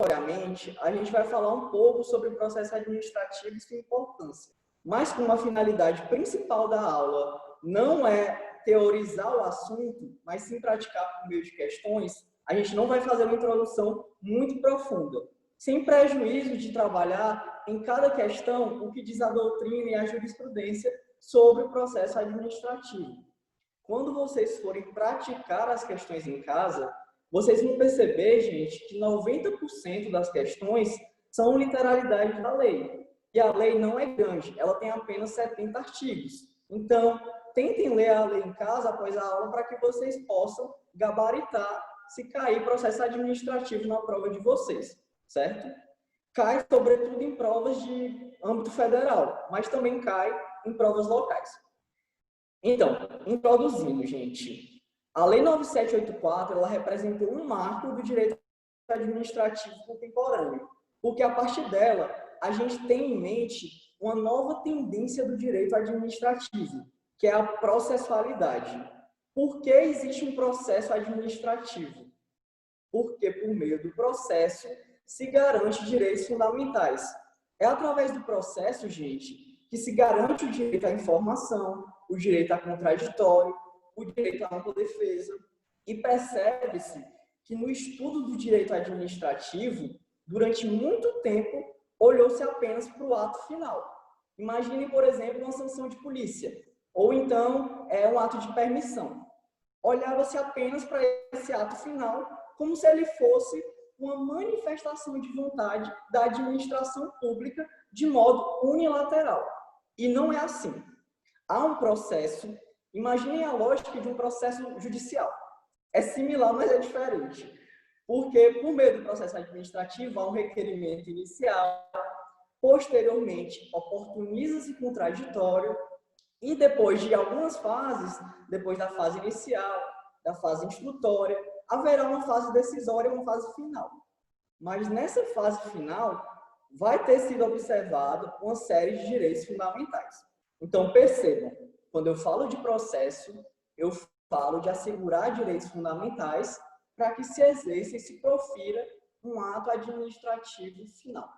Obviamente, a gente vai falar um pouco sobre o processo administrativo e sua importância. Mas como a finalidade principal da aula não é teorizar o assunto, mas sim praticar por meio de questões, a gente não vai fazer uma introdução muito profunda, sem prejuízo de trabalhar em cada questão o que diz a doutrina e a jurisprudência sobre o processo administrativo. Quando vocês forem praticar as questões em casa, vocês vão perceber, gente, que 90% das questões são literalidade da lei. E a lei não é grande, ela tem apenas 70 artigos. Então, tentem ler a lei em casa após a aula para que vocês possam gabaritar se cair processo administrativo na prova de vocês, certo? Cai, sobretudo, em provas de âmbito federal, mas também cai em provas locais. Então, introduzindo, gente, a Lei 9784, ela representou um marco do direito administrativo contemporâneo, porque a partir dela, a gente tem em mente uma nova tendência do direito administrativo, que é a processualidade. Por que existe um processo administrativo? Porque, por meio do processo, se garante direitos fundamentais. É através do processo, gente, que se garante o direito à informação, o direito a contraditório, o direito à ampla defesa. E percebe-se que no estudo do direito administrativo, durante muito tempo, olhou-se apenas para o ato final. Imagine, por exemplo, uma sanção de polícia, ou então um ato de permissão. Olhava-se apenas para esse ato final como se ele fosse uma manifestação de vontade da administração pública de modo unilateral. E não é assim. Há um processo, imaginem a lógica de um processo judicial. É similar, mas é diferente. Porque, por meio do processo administrativo, há um requerimento inicial, posteriormente, oportuniza-se contraditório, e depois de algumas fases, depois da fase inicial, da fase instrutória, haverá uma fase decisória e uma fase final. Mas nessa fase final, vai ter sido observado uma série de direitos fundamentais. Então, percebam, quando eu falo de processo, eu falo de assegurar direitos fundamentais para que se exerça e se profira um ato administrativo final.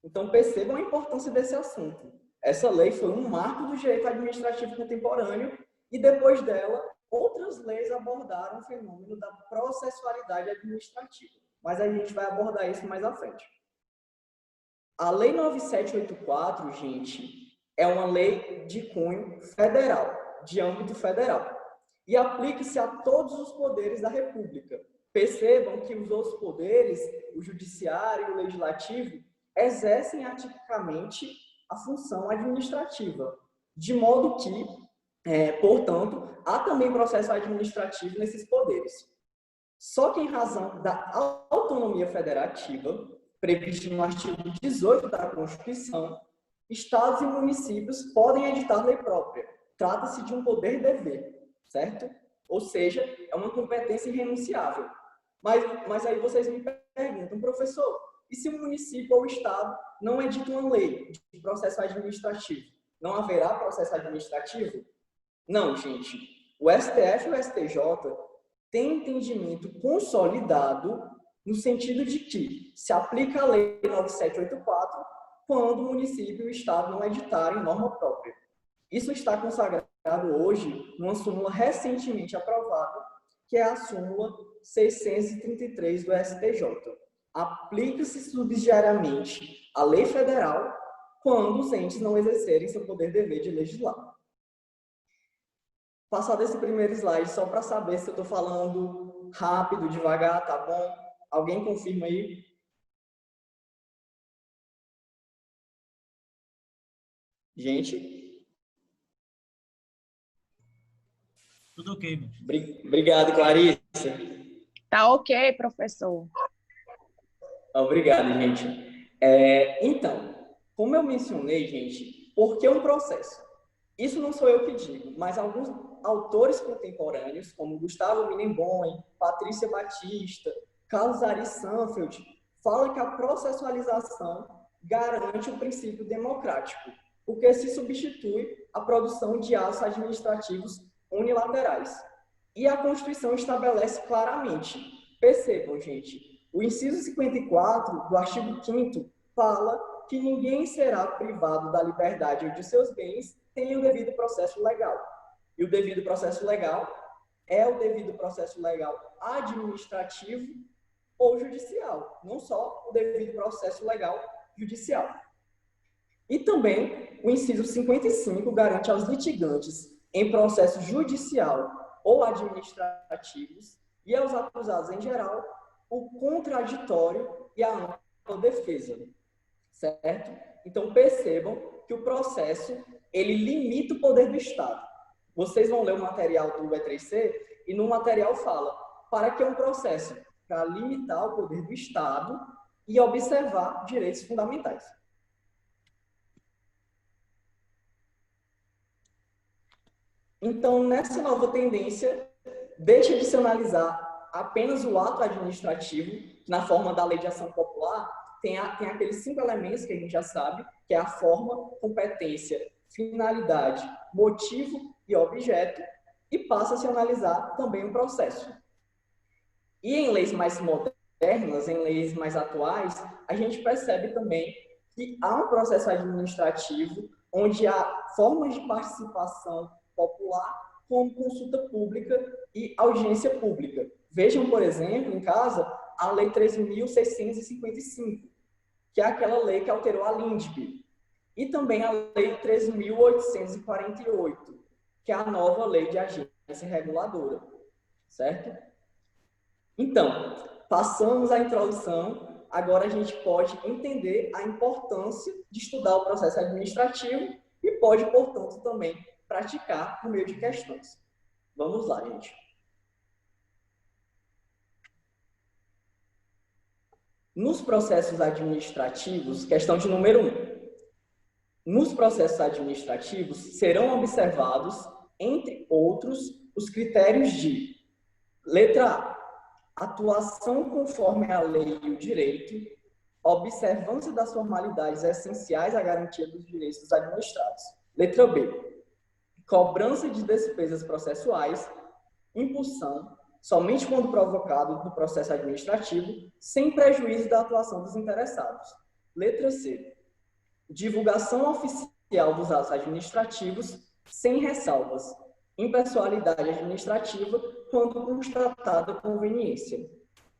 Então, percebam a importância desse assunto. Essa lei foi um marco do direito administrativo contemporâneo e, depois dela, outras leis abordaram o fenômeno da processualidade administrativa. Mas a gente vai abordar isso mais à frente. A Lei 9784, gente, é uma lei de cunho federal, de âmbito federal, e aplica-se a todos os poderes da República. Percebam que os outros poderes, o judiciário e o legislativo, exercem atipicamente a função administrativa, de modo que, portanto, há também processo administrativo nesses poderes. Só que, em razão da autonomia federativa, prevista no artigo 18 da Constituição, estados e municípios podem editar lei própria. Trata-se de um poder-dever, certo? Ou seja, é uma competência irrenunciável. Mas aí vocês me perguntam, professor, e se o município ou o estado não edita uma lei de processo administrativo? Não haverá processo administrativo? Não, gente. O STF e o STJ têm entendimento consolidado no sentido de que se aplica a Lei 9784 quando o município e o estado não editarem norma própria. Isso está consagrado hoje numa súmula recentemente aprovada, que é a súmula 633 do STJ. Aplica-se subsidiariamente a lei federal quando os entes não exercerem seu poder-dever de legislar. Passar desse primeiro slide só para saber se eu estou falando rápido, devagar, tá bom? Alguém confirma aí? Gente? Tudo ok, meu. Obrigado, Clarissa. Tá ok, professor. Obrigado, gente. Então, como eu mencionei, gente, por que um processo? Isso não sou eu que digo, mas alguns autores contemporâneos, como Gustavo Minenboim, Patrícia Batista, Carlos Ari Sanfeld, falam que a processualização garante o princípio democrático, porque se substitui a produção de atos administrativos unilaterais. E a Constituição estabelece claramente, percebam, gente, O inciso 54 do artigo 5º fala que ninguém será privado da liberdade ou de seus bens sem o devido processo legal. E o devido processo legal é o devido processo legal administrativo ou judicial, não só o devido processo legal judicial. E também o inciso 55 garante aos litigantes em processo judicial ou administrativos e aos acusados em geral o contraditório e a ampla defesa, certo? Então percebam que o processo ele limita o poder do Estado. Vocês vão ler o material do E3C e no material fala para que é um processo para limitar o poder do Estado e observar direitos fundamentais. Então, nessa nova tendência, deixa de se analisar apenas o ato administrativo, que na forma da lei de ação popular tem aqueles 5 elementos que a gente já sabe, que é a forma, competência, finalidade, motivo e objeto, e passa a se analisar também o processo. E em leis mais modernas, em leis mais atuais, a gente percebe também que há um processo administrativo onde há formas de participação popular como consulta pública e audiência pública. Vejam, por exemplo, em casa, a Lei 13.655, que é aquela lei que alterou a LINDB, e também a Lei 13.848, que é a nova Lei de Agência Reguladora, certo? Então, passamos a introdução, agora a gente pode entender a importância de estudar o processo administrativo e pode, portanto, também praticar por meio de questões. Vamos lá, gente. Nos processos administrativos, questão de número 1. Nos processos administrativos, serão observados, entre outros, os critérios de: letra A, atuação conforme a lei e o direito, observância das formalidades essenciais à garantia dos direitos dos administrados. Letra B, cobrança de despesas processuais, impulsão, somente quando provocado no processo administrativo, sem prejuízo da atuação dos interessados. Letra C, divulgação oficial dos atos administrativos, sem ressalvas, impessoalidade administrativa, quando constatada conveniência.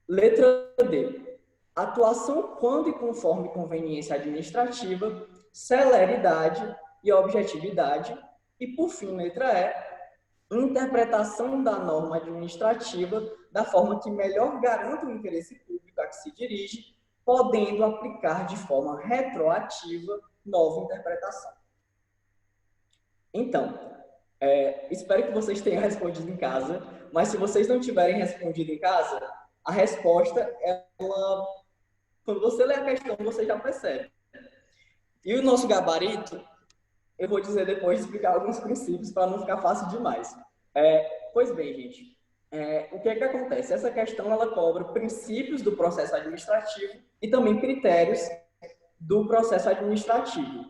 Letra D, atuação quando e conforme conveniência administrativa, celeridade e objetividade. E, por fim, letra E, interpretação da norma administrativa da forma que melhor garanta o interesse público a que se dirige, podendo aplicar de forma retroativa nova interpretação. Então, espero que vocês tenham respondido em casa, mas se vocês não tiverem respondido em casa, a resposta, quando você lê a questão, você já percebe. E o nosso gabarito, eu vou dizer depois de explicar alguns princípios para não ficar fácil demais. Pois bem, gente, o que é que acontece? Essa questão, ela cobra princípios do processo administrativo e também critérios do processo administrativo.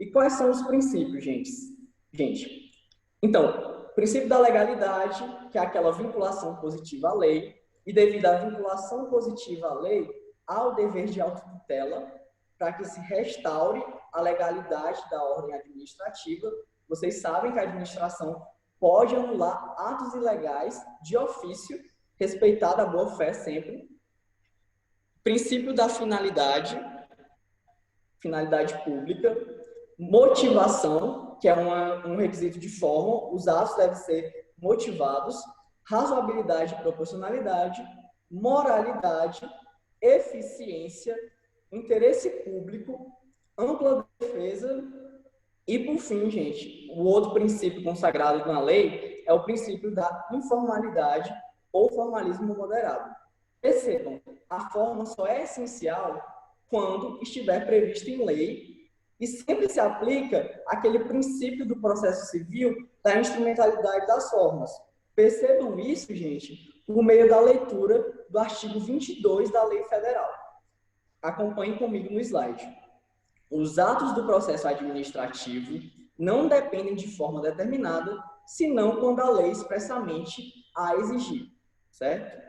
E quais são os princípios, gente? Então, princípio da legalidade, que é aquela vinculação positiva à lei, e devido à vinculação positiva à lei, há o dever de autotutela para que se restaure a legalidade da ordem administrativa. Vocês sabem que a administração pode anular atos ilegais de ofício, respeitada a boa-fé sempre. Princípio da finalidade pública. Motivação, que é um requisito de forma, os atos devem ser motivados. Razoabilidade e proporcionalidade. Moralidade, eficiência, interesse público, ampla defesa e, por fim, gente, o outro princípio consagrado na lei é o princípio da informalidade ou formalismo moderado. Percebam, a forma só é essencial quando estiver prevista em lei e sempre se aplica aquele princípio do processo civil da instrumentalidade das formas. Percebam isso, gente, por meio da leitura do artigo 22 da Lei Federal. Acompanhem comigo no slide. Os atos do processo administrativo não dependem de forma determinada, senão quando a lei expressamente a exigir, certo?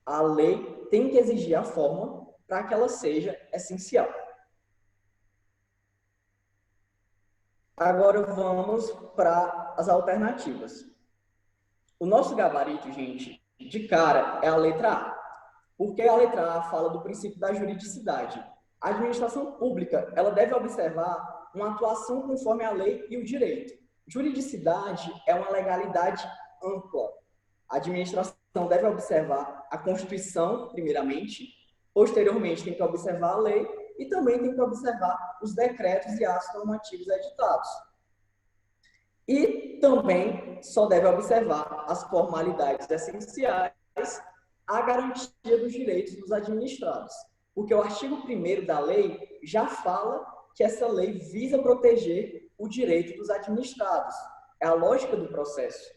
A lei tem que exigir a forma para que ela seja essencial. Agora vamos para as alternativas. O nosso gabarito, gente, de cara, é a letra A. Porque a letra A fala do princípio da juridicidade. A administração pública, ela deve observar uma atuação conforme a lei e o direito. Juridicidade é uma legalidade ampla. A administração deve observar a Constituição, primeiramente, posteriormente tem que observar a lei e também tem que observar os decretos e atos normativos editados. E também só deve observar as formalidades essenciais à garantia dos direitos dos administrados. Porque o artigo 1º da lei já fala que essa lei visa proteger o direito dos administrados. É a lógica do processo.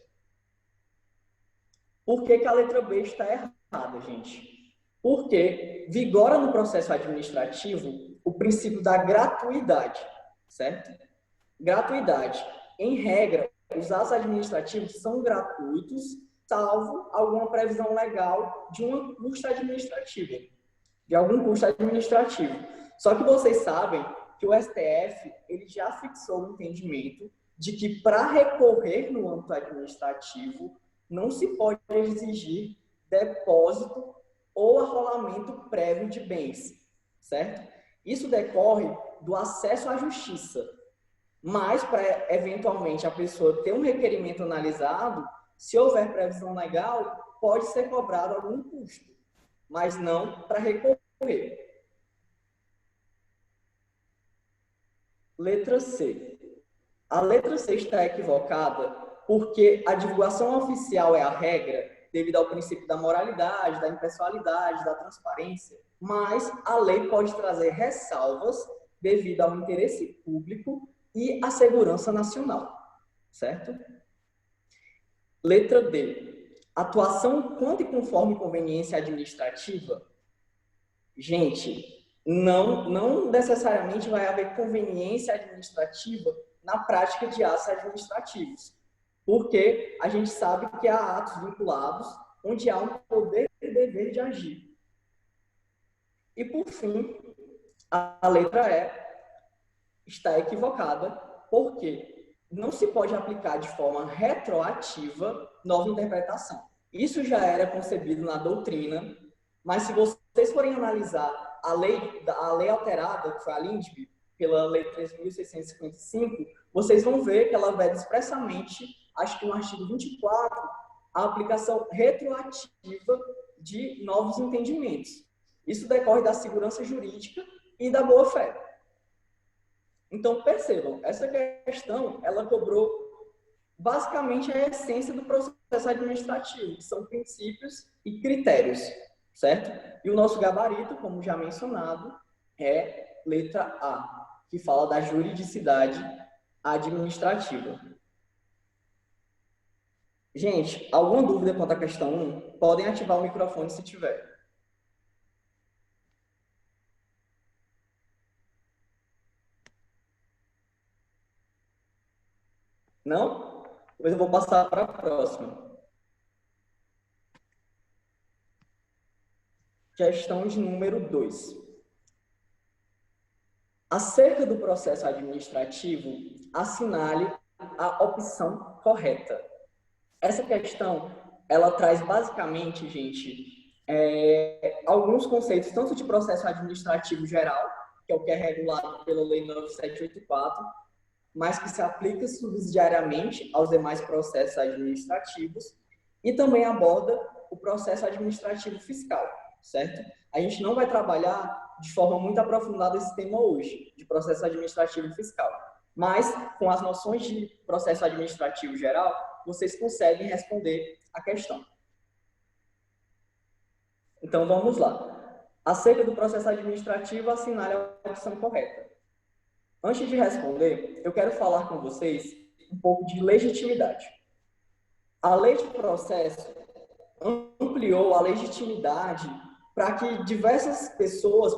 Por que a letra B está errada, gente? Porque vigora no processo administrativo o princípio da gratuidade, certo? Gratuidade. Em regra, os atos administrativos são gratuitos, salvo alguma previsão legal de uma custa administrativa, de algum custo administrativo. Só que vocês sabem que o STF ele já fixou o entendimento de que para recorrer no âmbito administrativo não se pode exigir depósito ou arrolamento prévio de bens, certo? Isso decorre do acesso à justiça. Mas, para eventualmente a pessoa ter um requerimento analisado, se houver previsão legal, pode ser cobrado algum custo, mas não para recorrer. Letra C. A letra C está equivocada porque a divulgação oficial é a regra, devido ao princípio da moralidade, da impessoalidade, da transparência, mas a lei pode trazer ressalvas devido ao interesse público e à segurança nacional, certo? Letra D. Atuação quanto e conforme conveniência administrativa. Gente, não necessariamente vai haver conveniência administrativa na prática de atos administrativos, porque a gente sabe que há atos vinculados onde há um poder e dever de agir. E, por fim, a letra E está equivocada, porque não se pode aplicar de forma retroativa nova interpretação. Isso já era concebido na doutrina, mas se vocês forem analisar a lei alterada, que foi a LINDB, pela Lei 3.655, vocês vão ver que ela veda expressamente, acho que no artigo 24, a aplicação retroativa de novos entendimentos. Isso decorre da segurança jurídica e da boa-fé. Então, percebam, essa questão, ela cobrou basicamente a essência do processo administrativo, que são princípios e critérios, certo? E o nosso gabarito, como já mencionado, é letra A, que fala da juridicidade administrativa. Gente, alguma dúvida quanto à questão 1? Podem ativar o microfone se tiver. Não? Depois eu vou passar para a próxima. Questão de número 2. Acerca do processo administrativo, assinale a opção correta. Essa questão, ela traz basicamente, gente, alguns conceitos, tanto de processo administrativo geral, que é o que é regulado pela Lei 9784, mas que se aplica subsidiariamente aos demais processos administrativos, e também aborda o processo administrativo fiscal, certo? A gente não vai trabalhar de forma muito aprofundada esse tema hoje, de processo administrativo fiscal, mas com as noções de processo administrativo geral, vocês conseguem responder a questão. Então, vamos lá. Acerca do processo administrativo, assinale a opção correta. Antes de responder, eu quero falar com vocês um pouco de legitimidade. A lei de processo ampliou a legitimidade para que diversas pessoas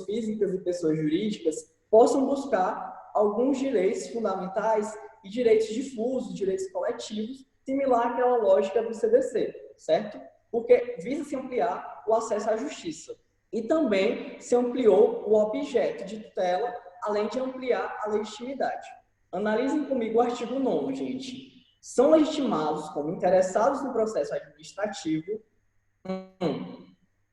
físicas e pessoas jurídicas, possam buscar alguns direitos fundamentais e direitos difusos, direitos coletivos, similar àquela lógica do CDC, certo? porque visa se ampliar o acesso à justiça. E também se ampliou o objeto de tutela, além de ampliar a legitimidade. Analisem comigo o artigo 9º, gente. São legitimados como interessados no processo administrativo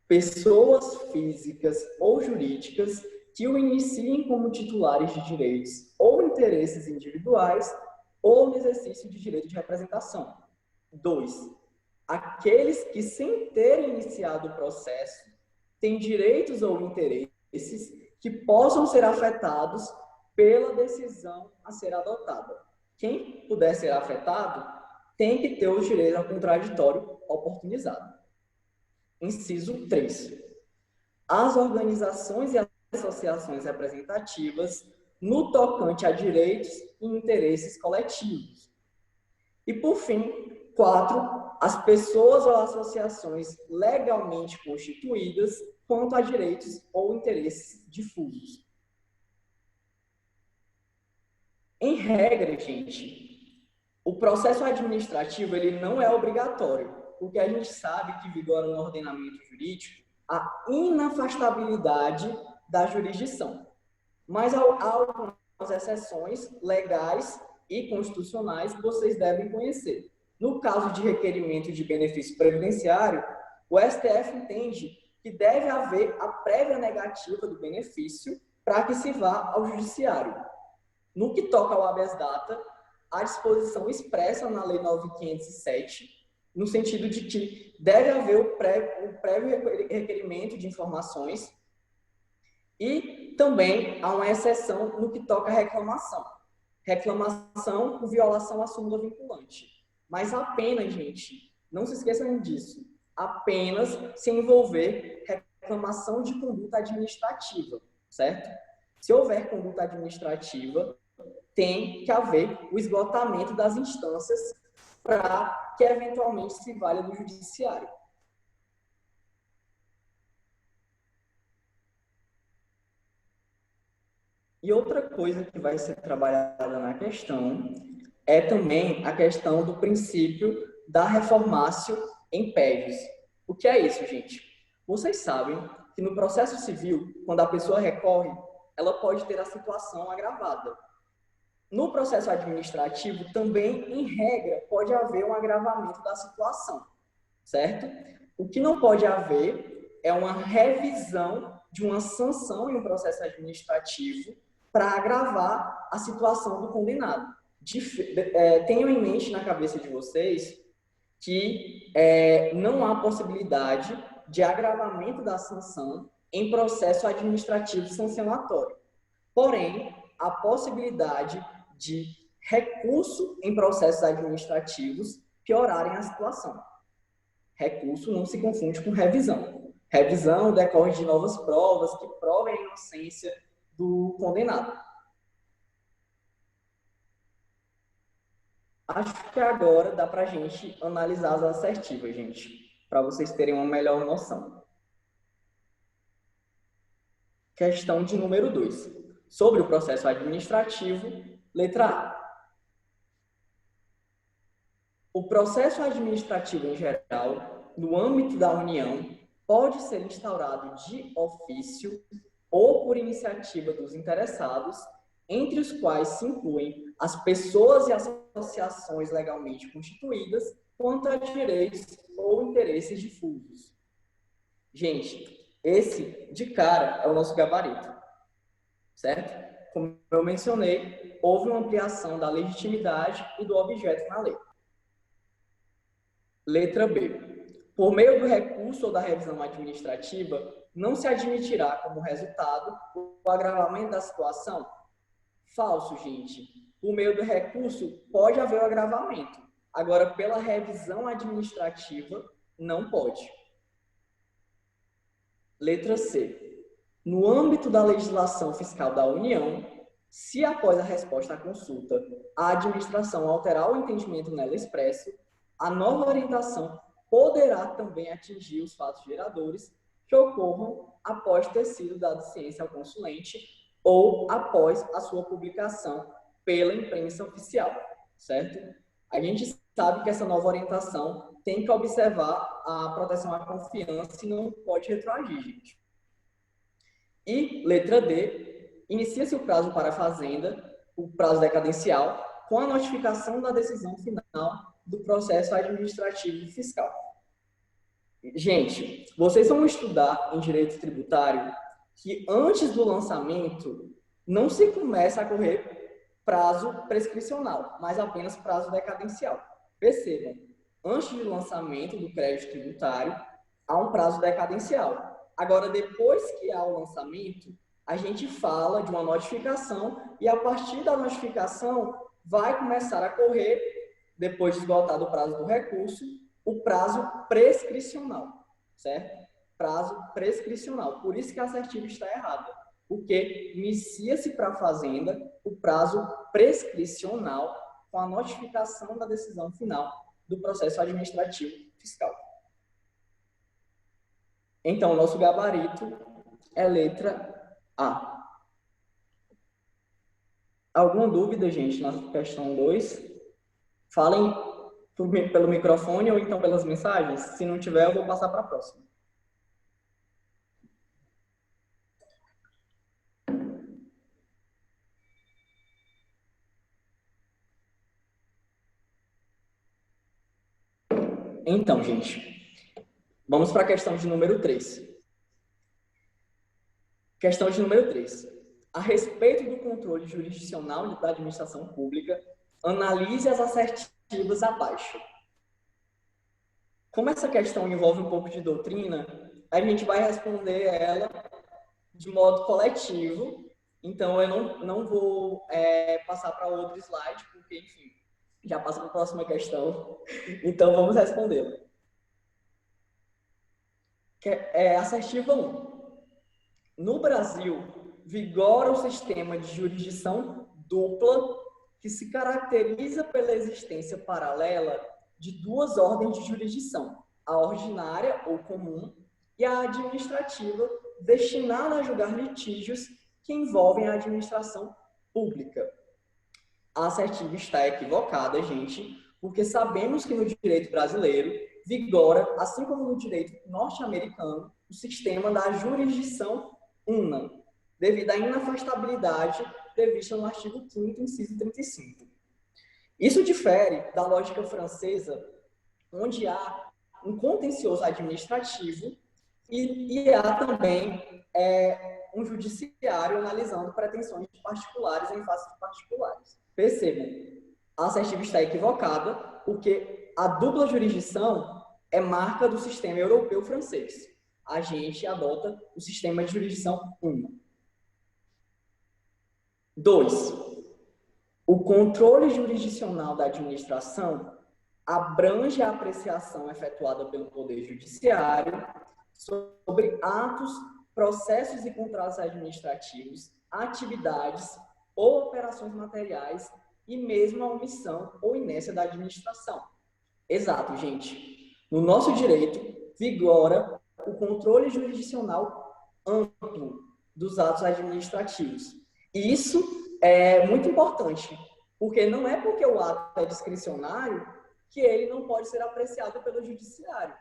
pessoas físicas ou jurídicas que o iniciem como titulares de direitos ou interesses individuais ou no exercício de direito de representação. 2. Aqueles que, sem terem iniciado o processo, têm direitos ou interesses que possam ser afetados pela decisão a ser adotada. Quem puder ser afetado tem que ter o direito ao contraditório oportunizado. Inciso 3. As organizações e associações representativas no tocante a direitos e interesses coletivos. E, por fim, 4. As pessoas ou associações legalmente constituídas quanto a direitos ou interesses difusos. Em regra, gente, o processo administrativo ele não é obrigatório, porque a gente sabe que vigora no ordenamento jurídico a inafastabilidade da jurisdição. Mas há algumas exceções legais e constitucionais que vocês devem conhecer. No caso de requerimento de benefício previdenciário, o STF entende que deve haver a prévia negativa do benefício para que se vá ao judiciário. No que toca ao habeas data, há disposição expressa na Lei 9.507, no sentido de que deve haver o prévio requerimento de informações e também há uma exceção no que toca à reclamação. Reclamação por violação à súmula vinculante. Mas apenas, gente, não se esqueçam disso, apenas se envolver reclamação de conduta administrativa, certo? Se houver conduta administrativa, tem que haver o esgotamento das instâncias para que eventualmente se valha do judiciário. E outra coisa que vai ser trabalhada na questão é também a questão do princípio da reformatio in pecus. O que é isso, gente? Vocês sabem que no processo civil, quando a pessoa recorre, ela pode ter a situação agravada. No processo administrativo, também, em regra, pode haver um agravamento da situação, certo? O que não pode haver é uma revisão de uma sanção em um processo administrativo para agravar a situação do condenado. Tenham em mente na cabeça de vocês que não há possibilidade de agravamento da sanção em processo administrativo sancionatório. Porém, há possibilidade de recurso em processos administrativos piorarem a situação. Recurso não se confunde com revisão. Revisão decorre de novas provas que provem a inocência do condenado. Acho que agora dá para a gente analisar as assertivas, gente, para vocês terem uma melhor noção. Questão de número 2. Sobre o processo administrativo, letra A. O processo administrativo em geral, no âmbito da União, pode ser instaurado de ofício ou por iniciativa dos interessados, entre os quais se incluem as pessoas e associações legalmente constituídas quanto a direitos ou interesses difusos. Gente, esse, de cara, é o nosso gabarito, certo? Como eu mencionei, houve uma ampliação da legitimidade e do objeto na lei. Letra B. Por meio do recurso ou da revisão administrativa, não se admitirá como resultado o agravamento da situação? Falso, gente. Por meio do recurso, pode haver o agravamento. Agora, pela revisão administrativa, não pode. Letra C. No âmbito da legislação fiscal da União, se após a resposta à consulta, a administração alterar o entendimento nela expresso, a nova orientação poderá também atingir os fatos geradores que ocorram após ter sido dado ciência ao consulente ou após a sua publicação pela imprensa oficial, certo? A gente sabe que essa nova orientação tem que observar a proteção à confiança e não pode retroagir, gente. E, letra D, inicia-se o prazo para a Fazenda, o prazo decadencial, com a notificação da decisão final do processo administrativo e fiscal. Gente, vocês vão estudar em direito tributário que antes do lançamento não se começa a correr prazo prescricional, mas apenas prazo decadencial. Percebam, antes do lançamento do crédito tributário, há um prazo decadencial. Agora, depois que há o lançamento, a gente fala de uma notificação e, a partir da notificação, vai começar a correr, depois de esgotado o prazo do recurso, o prazo prescricional, certo? Prazo prescricional. Por isso que a assertiva está errada, porque inicia-se para a Fazenda o prazo prescricional com a notificação da decisão final do processo administrativo fiscal. Então, o nosso gabarito é letra A. Alguma dúvida, gente, na questão 2? Falem pelo microfone ou então pelas mensagens. Se não tiver, eu vou passar para a próxima. Então, gente, vamos para a questão de número 3. Questão de número 3. A respeito do controle jurisdicional da administração pública, analise as assertivas abaixo. Como essa questão envolve um pouco de doutrina, a gente vai responder ela de modo coletivo. Então, eu não vou passar para outro slide, porque, enfim, já passa para a próxima questão. Então, vamos respondê-la. Assertiva 1. No Brasil, vigora o sistema de jurisdição dupla que se caracteriza pela existência paralela de duas ordens de jurisdição, a ordinária ou comum e a administrativa, destinada a julgar litígios que envolvem a administração pública. A assertiva está equivocada, gente, porque sabemos que no direito brasileiro vigora, assim como no direito norte-americano, o sistema da jurisdição una, devido à inafastabilidade prevista no artigo 5º, inciso 35. Isso difere da lógica francesa, onde há um contencioso administrativo e há também um judiciário analisando pretensões de particulares em face de particulares. Percebam, a assertiva está equivocada porque a dupla jurisdição é marca do sistema europeu francês. A gente adota o sistema de jurisdição una. 2. O controle jurisdicional da administração abrange a apreciação efetuada pelo Poder Judiciário sobre atos, processos e contratos administrativos, atividades ou operações materiais e mesmo a omissão ou inércia da administração. Exato, gente. No nosso direito, vigora o controle jurisdicional amplo dos atos administrativos. E isso é muito importante, porque não é porque o ato é discricionário que ele não pode ser apreciado pelo judiciário.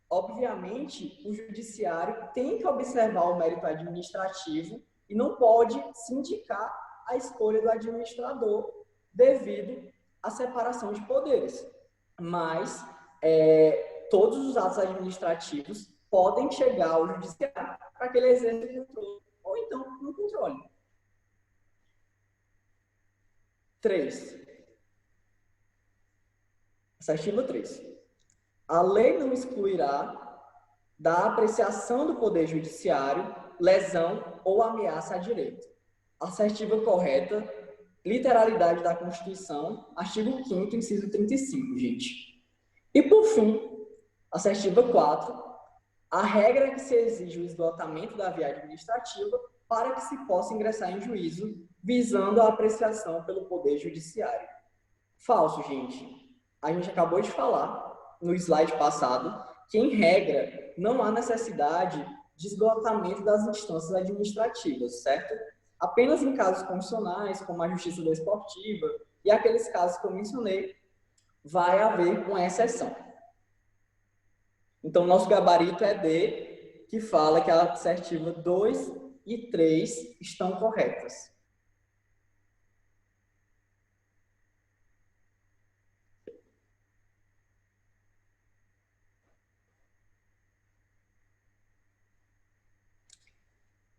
Obviamente, o judiciário tem que observar o mérito administrativo e não pode se indicar a escolha do administrador devido à separação de poderes. Mas todos os atos administrativos podem chegar ao judiciário para que ele exerça o controle, ou então no controle. 3. Assertiva 3. A lei não excluirá da apreciação do Poder Judiciário lesão ou ameaça a direito. Assertiva correta, literalidade da Constituição, artigo 5º, inciso 35, gente. E, por fim, assertiva 4. A regra é que se exige o esgotamento da via administrativa para que se possa ingressar em juízo, visando a apreciação pelo Poder Judiciário. Falso, gente. A gente acabou de falar, no slide passado, que, em regra, não há necessidade de esgotamento das instâncias administrativas, certo? Apenas em casos constitucionais, como a Justiça Desportiva, e aqueles casos que eu mencionei, vai haver uma exceção. Então, nosso gabarito é D, que fala que a assertiva 2 e 3 estão corretas.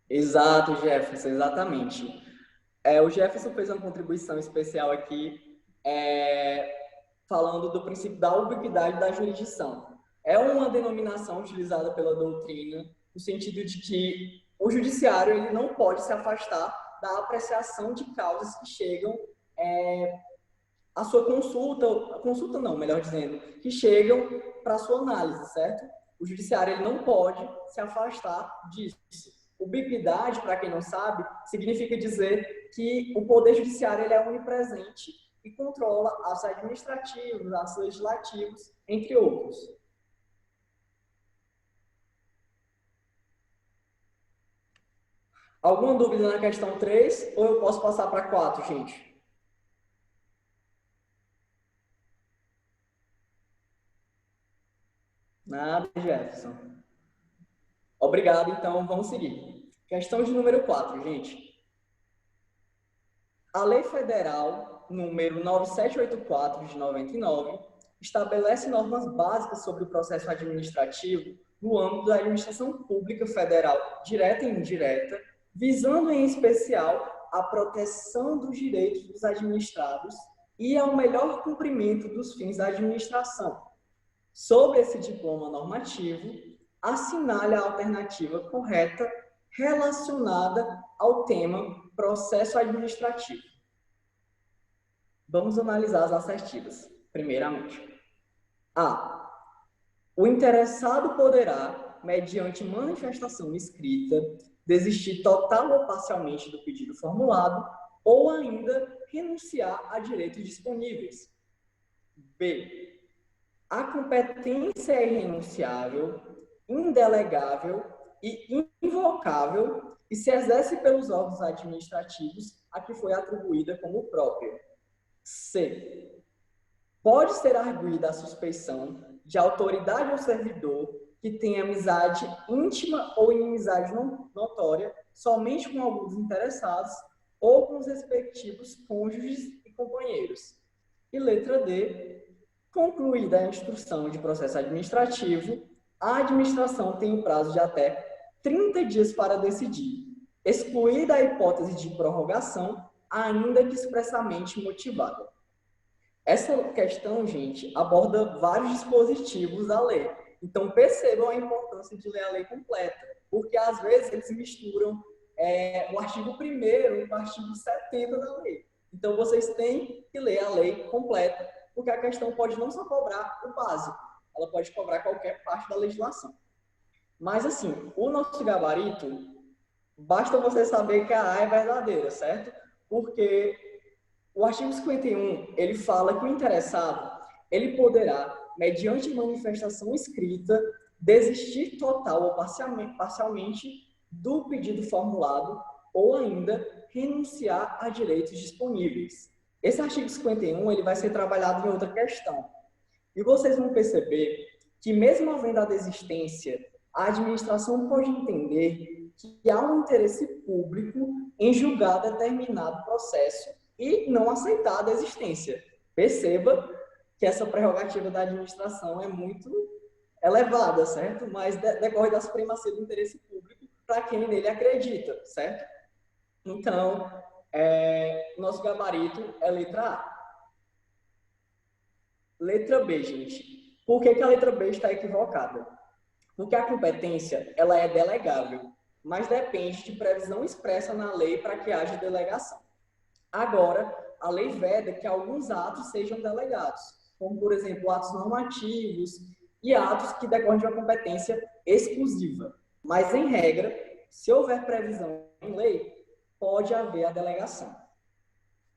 Exato, Jefferson, exatamente. O Jefferson fez uma contribuição especial aqui, falando do princípio da ubiquidade da jurisdição. É uma denominação utilizada pela doutrina, no sentido de que o judiciário ele não pode se afastar da apreciação de causas que chegam à sua consulta não, melhor dizendo, que chegam para a sua análise, certo? O judiciário ele não pode se afastar disso. Ubiquidade, para quem não sabe, significa dizer que o poder judiciário ele é onipresente e controla atos administrativos, atos legislativos, entre outros. Alguma dúvida na questão 3 ou eu posso passar para 4, gente? Nada, Jefferson. Obrigado, então vamos seguir. Questão de número 4, gente. A Lei Federal número 9784 de 99 estabelece normas básicas sobre o processo administrativo no âmbito da administração pública federal, direta e indireta, visando em especial a proteção dos direitos dos administrados e ao melhor cumprimento dos fins da administração. Sob esse diploma normativo, assinale a alternativa correta relacionada ao tema processo administrativo. Vamos analisar as assertivas, primeiramente. A. O interessado poderá, mediante manifestação escrita, desistir total ou parcialmente do pedido formulado ou ainda renunciar a direitos disponíveis. B. A competência é irrenunciável, indelegável e invocável e se exerce pelos órgãos administrativos a que foi atribuída como própria. C. Pode ser arguída a suspeição de autoridade ou servidor que tem amizade íntima ou inimizade notória somente com alguns interessados ou com os respectivos cônjuges e companheiros. E letra D. Concluída a instrução de processo administrativo, a administração tem o prazo de até 30 dias para decidir, excluída a hipótese de prorrogação, ainda que expressamente motivada. Essa questão, gente, aborda vários dispositivos da lei. Então, percebam a importância de ler a lei completa, porque às vezes eles misturam o artigo 1º com o artigo 70 da lei. Então, vocês têm que ler a lei completa, porque a questão pode não só cobrar o básico, ela pode cobrar qualquer parte da legislação. Mas, assim, o nosso gabarito, basta você saber que a A é verdadeira, certo? Porque o artigo 51, ele fala que o interessado, ele poderá, mediante manifestação escrita, desistir total ou parcialmente do pedido formulado ou ainda renunciar a direitos disponíveis. Esse artigo 51, ele vai ser trabalhado em outra questão. E vocês vão perceber que, mesmo havendo a desistência, a administração pode entender que há um interesse público em julgar determinado processo e não aceitar a desistência. Perceba que essa prerrogativa da administração é muito elevada, certo? Mas decorre da supremacia do interesse público para quem nele acredita, certo? Então, nosso gabarito é letra A. Letra B, gente. Por que a letra B está equivocada? Porque a competência ela é delegável, mas depende de previsão expressa na lei para que haja delegação. Agora, a lei veda que alguns atos sejam delegados, como, por exemplo, atos normativos e atos que decorrem de uma competência exclusiva. Mas, em regra, se houver previsão em lei, pode haver a delegação.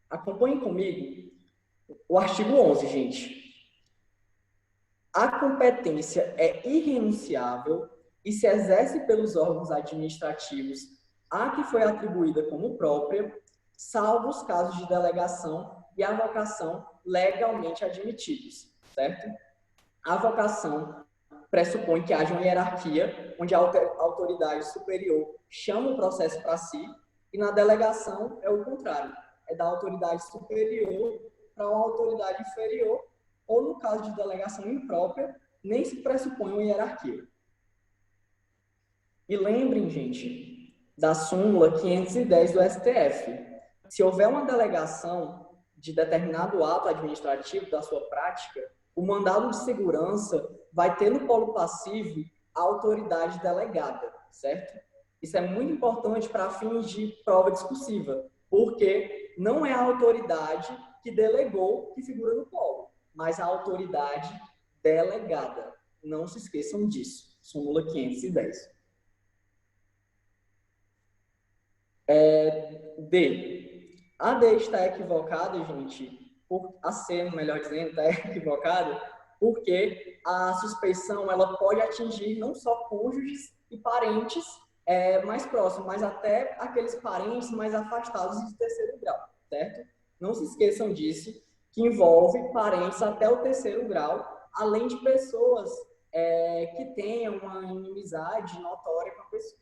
Acompanhem comigo o artigo 11, gente. A competência é irrenunciável e se exerce pelos órgãos administrativos a que foi atribuída como própria, salvo os casos de delegação e a avocação legalmente admitidos, certo? A avocação pressupõe que haja uma hierarquia, onde a autoridade superior chama o processo para si, e na delegação é o contrário, é da autoridade superior para uma autoridade inferior, ou no caso de delegação imprópria, nem se pressupõe uma hierarquia. E lembrem, gente, da súmula 510 do STF. Se houver uma delegação de determinado ato administrativo da sua prática, o mandado de segurança vai ter no polo passivo a autoridade delegada, certo? Isso é muito importante para fins de prova discursiva, porque não é a autoridade que delegou que figura no polo, mas a autoridade delegada. Não se esqueçam disso. Súmula 510. D. A D está equivocada, gente, a C, melhor dizendo, está equivocada, porque a suspeição ela pode atingir não só cônjuges e parentes mais próximos, mas até aqueles parentes mais afastados de terceiro grau, certo? Não se esqueçam disso, que envolve parentes até o terceiro grau, além de pessoas que tenham uma inimizade notória com a pessoa,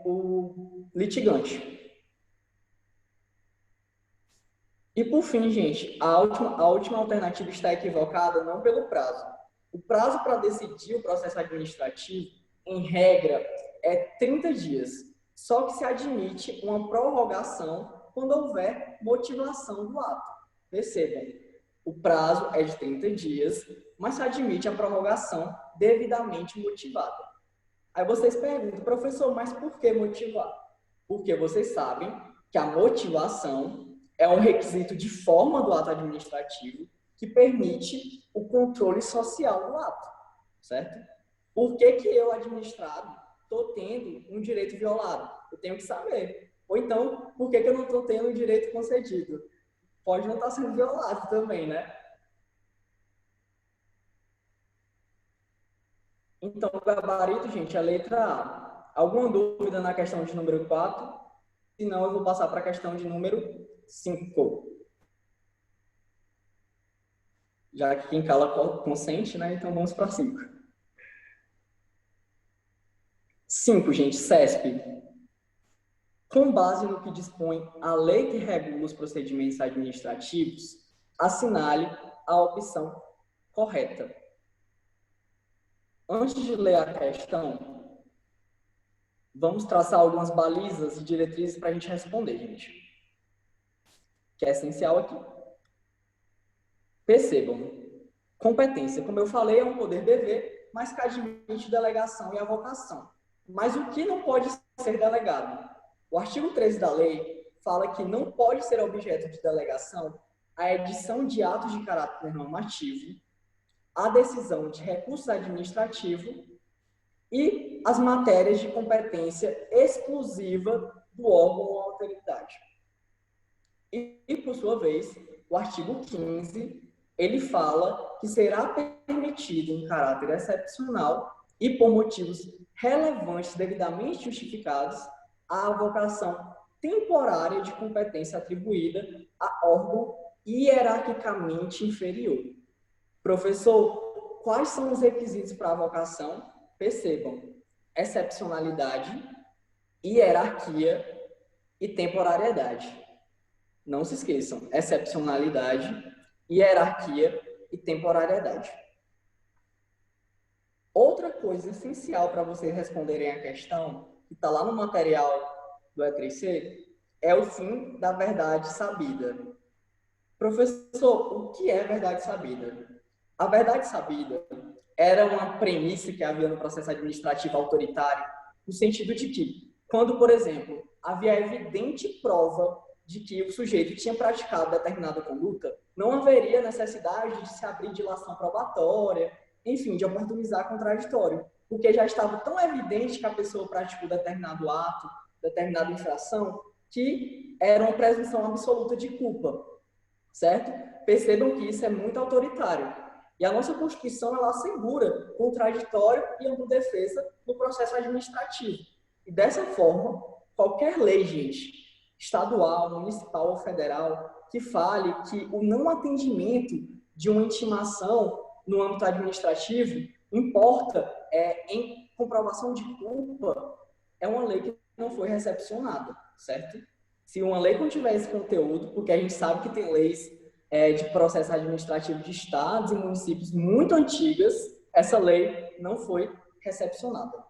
o litigante. E por fim, gente, a última alternativa está equivocada não pelo prazo. O prazo para decidir o processo administrativo, em regra, é 30 dias. Só que se admite uma prorrogação quando houver motivação do ato. Percebam, o prazo é de 30 dias, mas se admite a prorrogação devidamente motivada. Aí vocês perguntam, professor, mas por que motivar? Porque vocês sabem que a motivação é um requisito de forma do ato administrativo que permite o controle social do ato, certo? Por que que eu, administrado, estou tendo um direito violado? Eu tenho que saber. Ou então, por que que eu não estou tendo um direito concedido? Pode não estar sendo violado também, né? Então, o gabarito, gente, é a letra A. Alguma dúvida na questão de número 4? Se não, eu vou passar para a questão de número 5. Já que quem cala consente, né? Então vamos para 5. 5, gente, CESP. Com base no que dispõe a lei que regula os procedimentos administrativos, assinale a opção correta. Antes de ler a questão, vamos traçar algumas balizas e diretrizes para a gente responder, gente. Que é essencial aqui. Percebam, competência, como eu falei, é um poder-dever, mas que admite delegação e avocação. Mas o que não pode ser delegado? O artigo 13 da lei fala que não pode ser objeto de delegação a edição de atos de caráter normativo, a decisão de recurso administrativo e as matérias de competência exclusiva do órgão ou autoridade. E, por sua vez, o artigo 15, ele fala que será permitido em caráter excepcional e por motivos relevantes devidamente justificados a avocação temporária de competência atribuída a órgão hierarquicamente inferior. Professor, quais são os requisitos para a avocação? Percebam, excepcionalidade, hierarquia e temporariedade. Não se esqueçam, excepcionalidade, hierarquia e temporariedade. Outra coisa essencial para vocês responderem a questão, que está lá no material do E3C, é o fim da verdade sabida. Professor, o que é verdade sabida? A verdade sabida era uma premissa que havia no processo administrativo autoritário, no sentido de que, quando, por exemplo, havia evidente prova de que o sujeito tinha praticado determinada conduta, não haveria necessidade de se abrir dilação probatória, enfim, de oportunizar contraditório, porque já estava tão evidente que a pessoa praticou determinado ato, determinada infração, que era uma presunção absoluta de culpa, certo? Percebam que isso é muito autoritário. E a nossa Constituição, ela assegura contraditório e ampla defesa no processo administrativo. E dessa forma, qualquer lei, gente, estadual, municipal ou federal que fale que o não atendimento de uma intimação no âmbito administrativo importa em comprovação de culpa, é uma lei que não foi recepcionada, certo? Se uma lei não tiver esse conteúdo, porque a gente sabe que tem leis de processo administrativo de estados e municípios muito antigas, essa lei não foi recepcionada.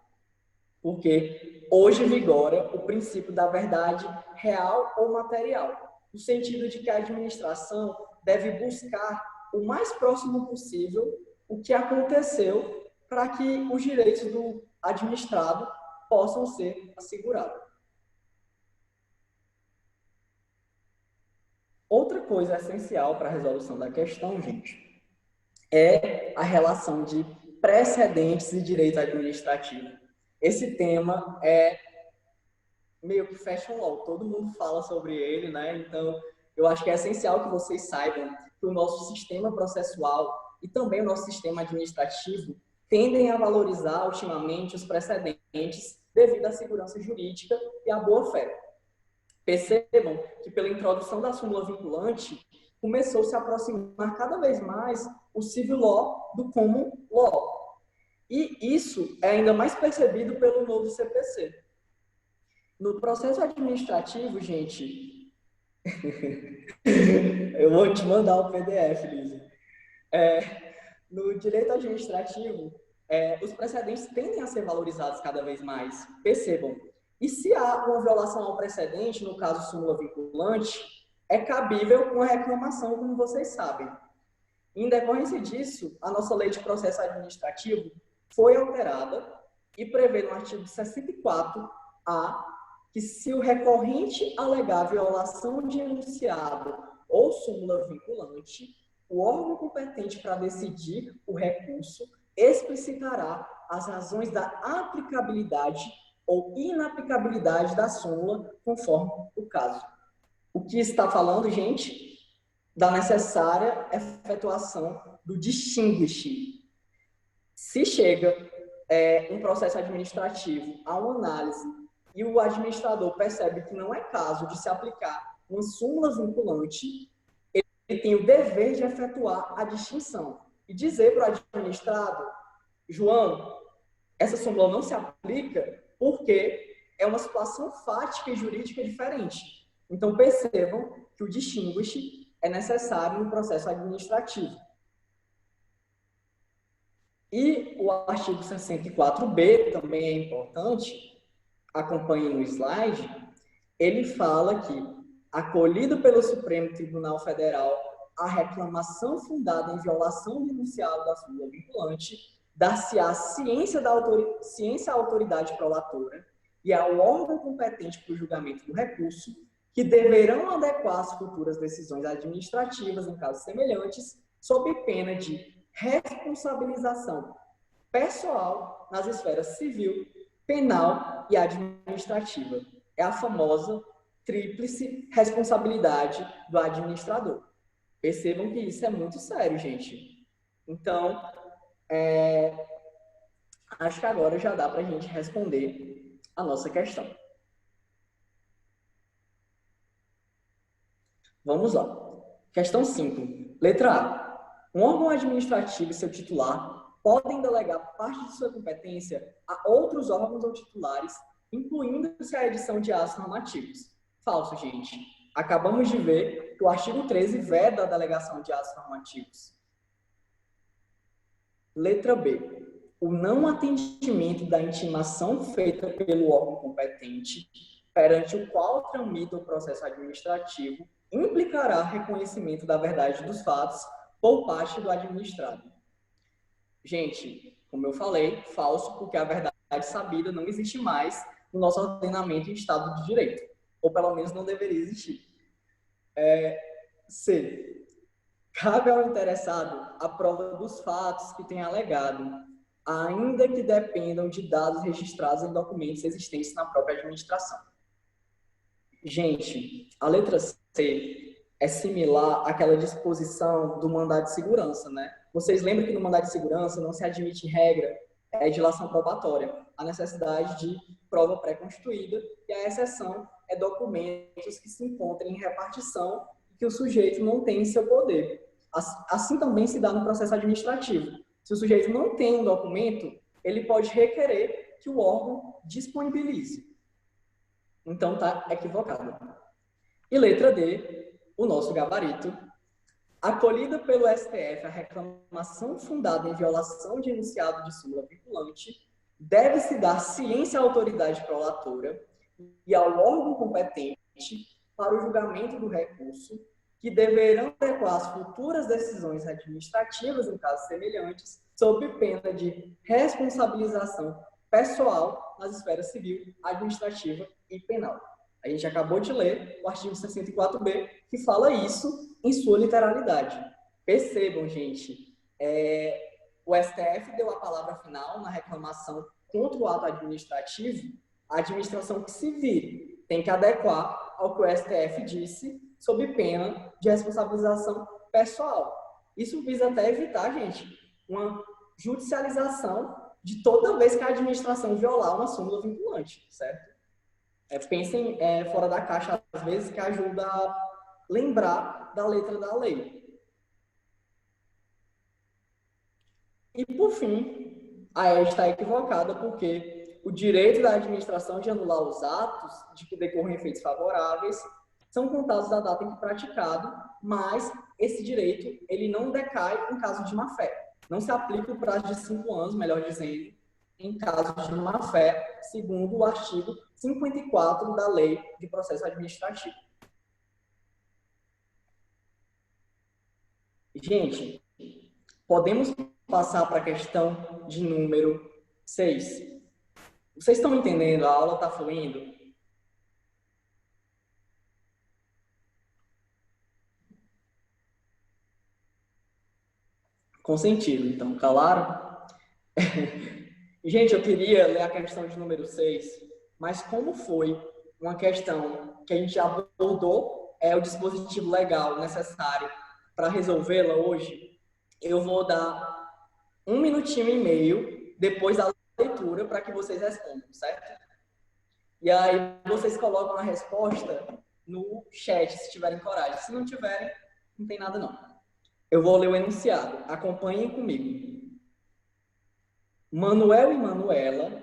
Porque hoje vigora o princípio da verdade real ou material, no sentido de que a administração deve buscar o mais próximo possível o que aconteceu para que os direitos do administrado possam ser assegurados. Outra coisa essencial para a resolução da questão, gente, é a relação de precedentes e direito administrativo. Esse tema é meio que fashion law, todo mundo fala sobre ele, né? Então, eu acho que é essencial que vocês saibam que o nosso sistema processual e também o nosso sistema administrativo tendem a valorizar ultimamente os precedentes devido à segurança jurídica e à boa-fé. Percebam que pela introdução da súmula vinculante, começou a se aproximar cada vez mais o civil law do common law. E isso é ainda mais percebido pelo novo CPC. No processo administrativo, gente, eu vou te mandar o PDF, Lisa. No direito administrativo, os precedentes tendem a ser valorizados cada vez mais. Percebam. E se há uma violação ao precedente, no caso súmula vinculante, é cabível uma reclamação, como vocês sabem. Em decorrência disso, a nossa lei de processo administrativo foi alterada e prevê no artigo 64A que se o recorrente alegar violação de enunciado ou súmula vinculante, o órgão competente para decidir o recurso explicitará as razões da aplicabilidade ou inaplicabilidade da súmula, conforme o caso. O que está falando, gente? Da necessária efetuação do distinguish. Se chega um processo administrativo a uma análise e o administrador percebe que não é caso de se aplicar uma súmula vinculante, ele tem o dever de efetuar a distinção e dizer para o administrado: João, essa súmula não se aplica porque é uma situação fática e jurídica diferente. Então, percebam que o distinguish é necessário no processo administrativo. E o artigo 64B também é importante, acompanhe no slide, ele fala que, acolhido pelo Supremo Tribunal Federal a reclamação fundada em violação do enunciado da súmula vinculante, dar-se-á ciência à autoridade prolatora e ao órgão competente para o julgamento do recurso, que deverão adequar as futuras decisões administrativas em casos semelhantes, sob pena de responsabilização pessoal nas esferas civil, penal e administrativa. É a famosa tríplice responsabilidade do administrador. Percebam que isso é muito sério, gente. Então, acho que agora já dá para a gente responder a nossa questão. Vamos lá. Questão 5. Letra A. Um órgão administrativo e seu titular podem delegar parte de sua competência a outros órgãos ou titulares, incluindo-se a edição de atos normativos. Falso, gente. Acabamos de ver que o artigo 13 veda a delegação de atos normativos. Letra B. O não atendimento da intimação feita pelo órgão competente, perante o qual tramita o processo administrativo, implicará reconhecimento da verdade dos fatos por parte do administrado. Gente, como eu falei, falso, porque a verdade sabida não existe mais no nosso ordenamento em Estado de Direito, ou pelo menos não deveria existir. C. Cabe ao interessado a prova dos fatos que tem alegado, ainda que dependam de dados registrados em documentos existentes na própria administração. Gente, a letra C é similar àquela disposição do mandado de segurança, né? Vocês lembram que no mandado de segurança não se admite regra é dilação probatória, a necessidade de prova pré-constituída, e a exceção é documentos que se encontram em repartição e que o sujeito não tem em seu poder. Assim também se dá no processo administrativo. Se o sujeito não tem um documento, ele pode requerer que o órgão disponibilize. Então, está equivocado. E letra D, o nosso gabarito. Acolhida pelo STF a reclamação fundada em violação de enunciado de súmula vinculante, deve-se dar ciência à autoridade prolatora e ao órgão competente para o julgamento do recurso, que deverão adequar as futuras decisões administrativas em casos semelhantes, sob pena de responsabilização pessoal nas esferas civil, administrativa e penal. A gente acabou de ler o artigo 64b, que fala isso em sua literalidade. Percebam, gente, o STF deu a palavra final na reclamação contra o ato administrativo, a administração que se vire tem que adequar ao que o STF disse, sob pena de responsabilização pessoal. Isso visa até evitar, gente, uma judicialização de toda vez que a administração violar uma súmula vinculante, certo? Pensem fora da caixa, às vezes, que ajuda a lembrar da letra da lei. E, por fim, a EA está equivocada porque o direito da administração de anular os atos de que decorrem efeitos favoráveis são contados da data em que praticado, mas esse direito ele não decai em caso de má-fé. Não se aplica o prazo de 5 anos, melhor dizendo, em caso de má-fé, segundo o artigo 54 da Lei de Processo Administrativo. Gente, podemos passar para a questão de número 6. Vocês estão entendendo? A aula está fluindo? Com sentido, então, claro. Gente, eu queria ler a questão de número 6, mas como foi uma questão que a gente abordou, o dispositivo legal necessário para resolvê-la hoje, eu vou dar 1 minutinho e meio depois da leitura para que vocês respondam, certo? E aí vocês colocam a resposta no chat, se tiverem coragem. Se não tiverem, não tem nada não. Eu vou ler o enunciado. Acompanhem comigo. Manuel e Manuela,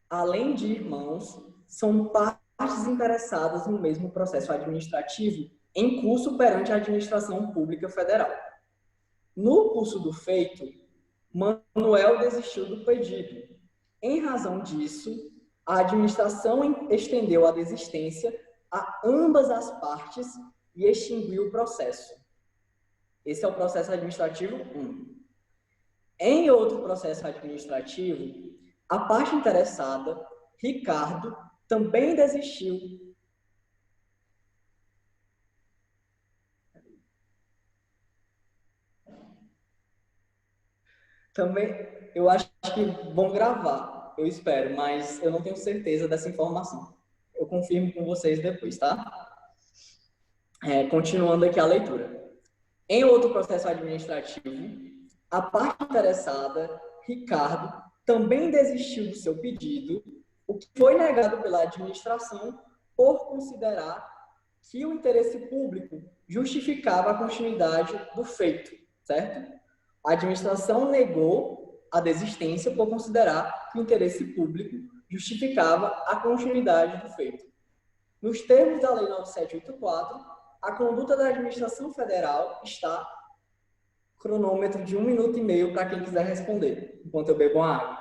além de irmãos, são partes interessadas no mesmo processo administrativo em curso perante a Administração Pública Federal. No curso do feito, Manuel desistiu do pedido. Em razão disso, a administração estendeu a desistência a ambas as partes e extinguiu o processo. Esse é o processo administrativo 1. Em outro processo administrativo, a parte interessada, Ricardo, também desistiu. Eu acho que vão gravar, eu espero, mas eu não tenho certeza dessa informação. Eu confirmo com vocês depois, tá? Continuando aqui a leitura. Em outro processo administrativo, a parte interessada, Ricardo, também desistiu do seu pedido, o que foi negado pela administração por considerar que o interesse público justificava a continuidade do feito, certo? A administração negou a desistência por considerar que o interesse público justificava a continuidade do feito. Nos termos da Lei 9784, a conduta da administração federal está cronômetro de 1 minuto e meio para quem quiser responder, enquanto eu bebo uma água.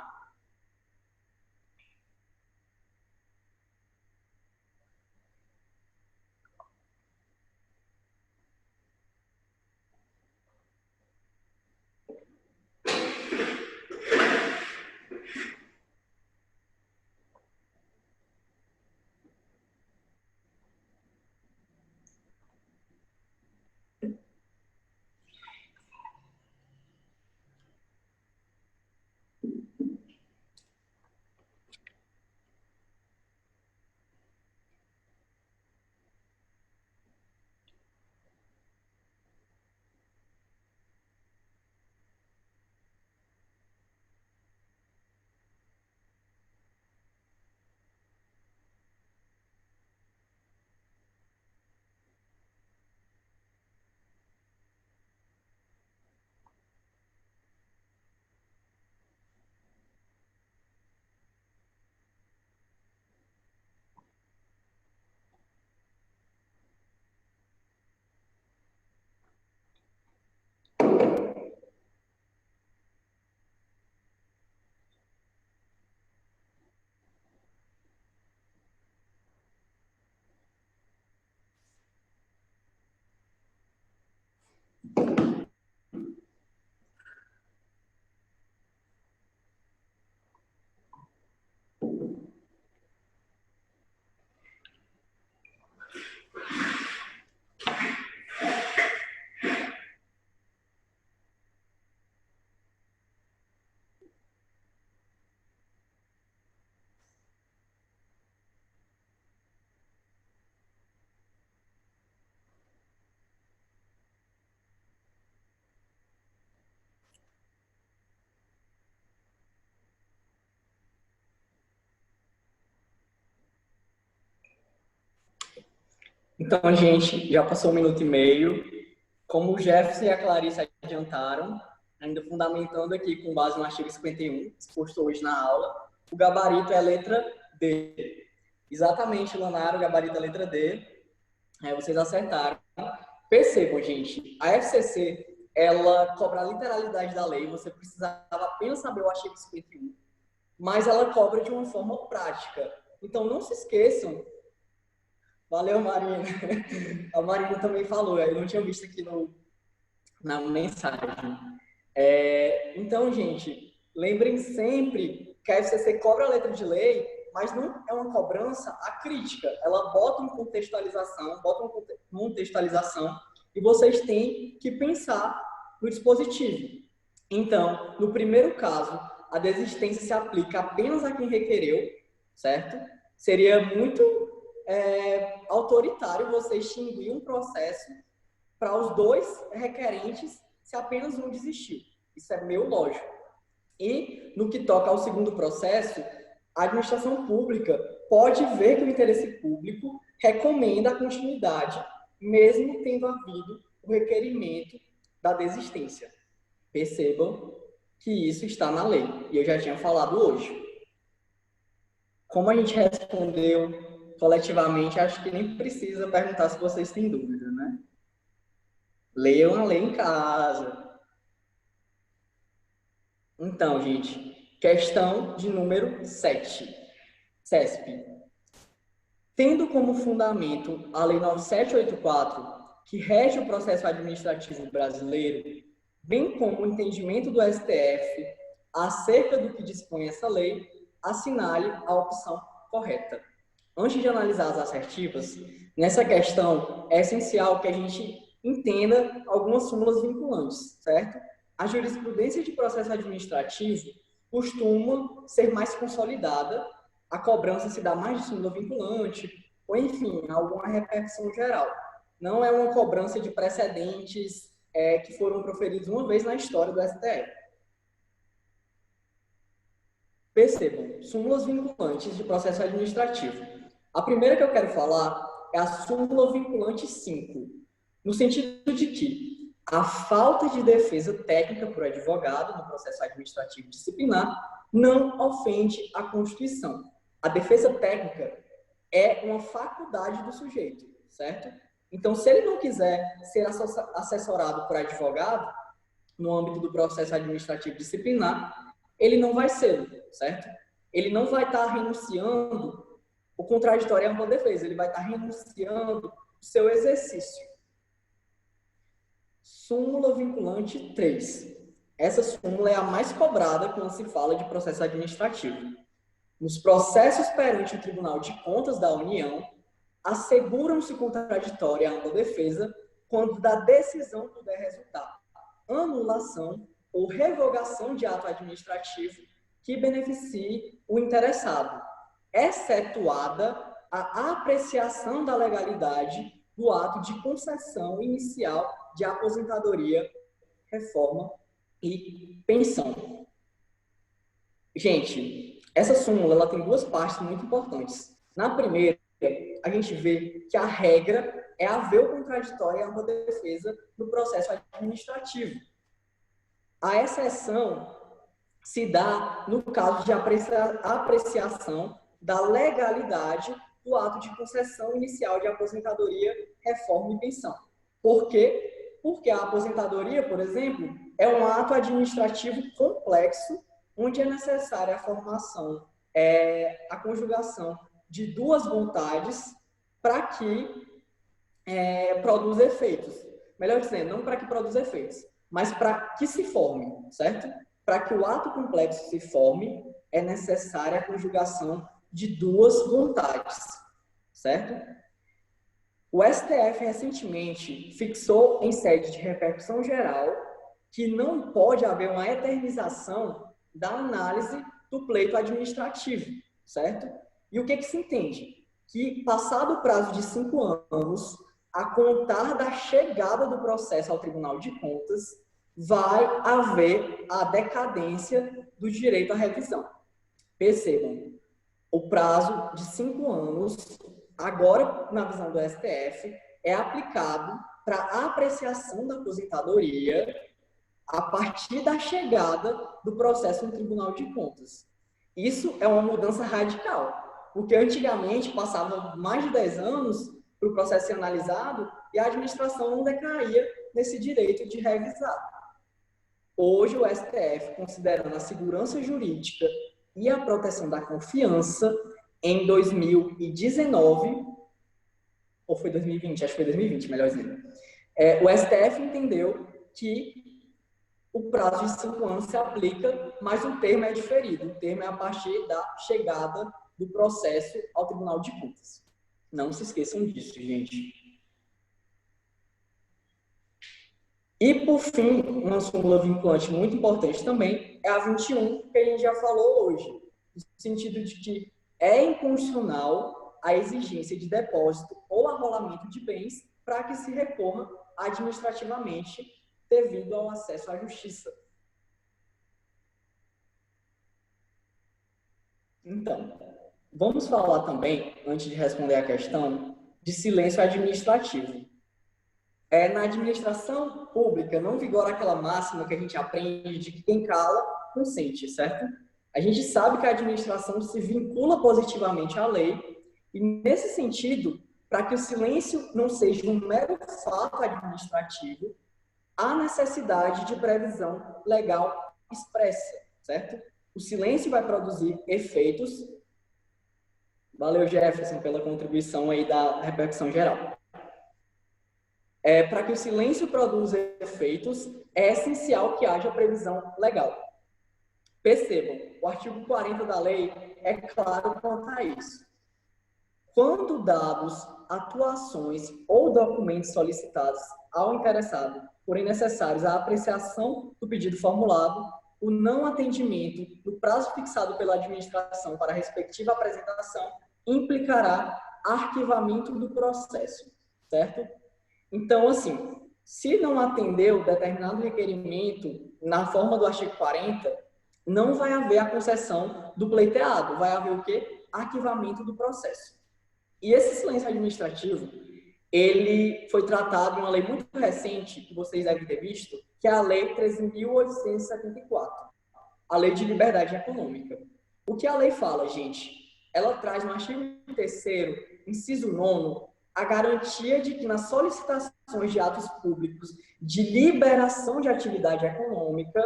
Então, gente, já passou 1 minuto e meio. Como o Jefferson e a Clarice adiantaram, ainda fundamentando aqui com base no artigo 51, exposto hoje na aula, o gabarito é a letra D. Exatamente, Leonardo, o gabarito é a letra D. Vocês acertaram. Percebam, gente, a FCC, ela cobra a literalidade da lei, você precisava apenas saber o artigo 51, mas ela cobra de uma forma prática. Então, não se esqueçam. Valeu, Marina. A Marina também falou, eu não tinha visto aqui na mensagem. Então, gente, lembrem sempre que a FCC cobra a letra de lei, mas não é uma cobrança acrítica. Ela bota uma contextualização, e vocês têm que pensar no dispositivo. Então, no primeiro caso, a desistência se aplica apenas a quem requereu, certo? Seria muito autoritário você extinguir um processo para os dois requerentes se apenas um desistiu. Isso é meio lógico. E, no que toca ao segundo processo, a administração pública pode ver que o interesse público recomenda a continuidade, mesmo tendo havido o requerimento da desistência. Percebam que isso está na lei, e eu já tinha falado hoje. Como a gente respondeu coletivamente, acho que nem precisa perguntar se vocês têm dúvida, né? Leiam a lei em casa. Então, gente, questão de número 7. CESP. Tendo como fundamento a Lei 9784, que rege o processo administrativo brasileiro, bem como o entendimento do STF acerca do que dispõe essa lei, assinale a opção correta. Antes de analisar as assertivas, nessa questão é essencial que a gente entenda algumas súmulas vinculantes, certo? A jurisprudência de processo administrativo costuma ser mais consolidada, a cobrança se dá mais de súmula vinculante, ou enfim, alguma repercussão geral. Não é uma cobrança de precedentes que foram proferidos uma vez na história do STF. Percebam, súmulas vinculantes de processo administrativo. A primeira que eu quero falar é a súmula vinculante 5, no sentido de que a falta de defesa técnica por advogado no processo administrativo disciplinar não ofende a Constituição. A defesa técnica é uma faculdade do sujeito, certo? Então, se ele não quiser ser assessorado por advogado no âmbito do processo administrativo disciplinar, ele não vai ser, certo? Ele não vai estar renunciando. O contraditório é ampla defesa, ele vai estar renunciando o seu exercício. Súmula vinculante 3. Essa súmula é a mais cobrada quando se fala de processo administrativo. Nos processos perante o Tribunal de Contas da União, asseguram-se contraditória a ampla defesa quando da decisão puder resultar anulação ou revogação de ato administrativo que beneficie o interessado, excetuada a apreciação da legalidade do ato de concessão inicial de aposentadoria, reforma e pensão. Gente, essa súmula ela tem duas partes muito importantes. Na primeira, a gente vê que a regra é haver o contraditório e a ampla defesa no processo administrativo. A exceção se dá no caso de apreciação da legalidade do ato de concessão inicial de aposentadoria, reforma e pensão. Por quê? Porque a aposentadoria, por exemplo, é um ato administrativo complexo, onde é necessária a formação, a conjugação de duas vontades para que produza efeitos. Melhor dizendo, não para que produza efeitos, mas para que se forme, certo? Para que o ato complexo se forme, é necessária a conjugação de duas vontades, certo? O STF recentemente fixou em sede de repercussão geral que não pode haver uma eternização da análise do pleito administrativo, certo? E o que se entende? Que, passado o prazo de 5 anos, a contar da chegada do processo ao Tribunal de Contas, vai haver a decadência do direito à revisão. Percebam, o prazo de 5 anos agora, na visão do STF, é aplicado para a apreciação da aposentadoria a partir da chegada do processo no Tribunal de Contas. Isso é uma mudança radical, porque antigamente passava mais de 10 anos para o processo ser analisado e a administração não decaía nesse direito de revisar. Hoje, o STF, considerando a segurança jurídica e a proteção da confiança, em 2019, ou foi 2020? Acho que foi 2020, melhor dizendo. O STF entendeu que o prazo de 5 anos se aplica, mas o termo é diferido. O termo é a partir da chegada do processo ao Tribunal de Contas. Não se esqueçam disso, gente. E, por fim, uma súmula vinculante muito importante também é a 21, que a gente já falou hoje, no sentido de que é inconstitucional a exigência de depósito ou arrolamento de bens para que se recorra administrativamente devido ao acesso à justiça. Então, vamos falar também, antes de responder a questão, de silêncio administrativo. Na administração pública não vigora aquela máxima que a gente aprende de que quem cala, consente, certo? A gente sabe que a administração se vincula positivamente à lei e, nesse sentido, para que o silêncio não seja um mero fato administrativo, há necessidade de previsão legal expressa, certo? O silêncio vai produzir efeitos. Valeu, Jefferson, pela contribuição aí da repercussão geral. Para que o silêncio produza efeitos, é essencial que haja previsão legal. Percebam, o artigo 40 da lei é claro quanto a isso. Quando dados, atuações ou documentos solicitados ao interessado forem necessários à apreciação do pedido formulado, o não atendimento do prazo fixado pela administração para a respectiva apresentação implicará arquivamento do processo, certo? Então, assim, se não atendeu determinado requerimento na forma do artigo 40, não vai haver a concessão do pleiteado, vai haver o quê? Arquivamento do processo. E esse silêncio administrativo, ele foi tratado em uma lei muito recente, que vocês devem ter visto, que é a Lei 13.874, a Lei de Liberdade Econômica. O que a lei fala, gente? Ela traz no artigo 3º, inciso 9º, a garantia de que nas solicitações de atos públicos de liberação de atividade econômica,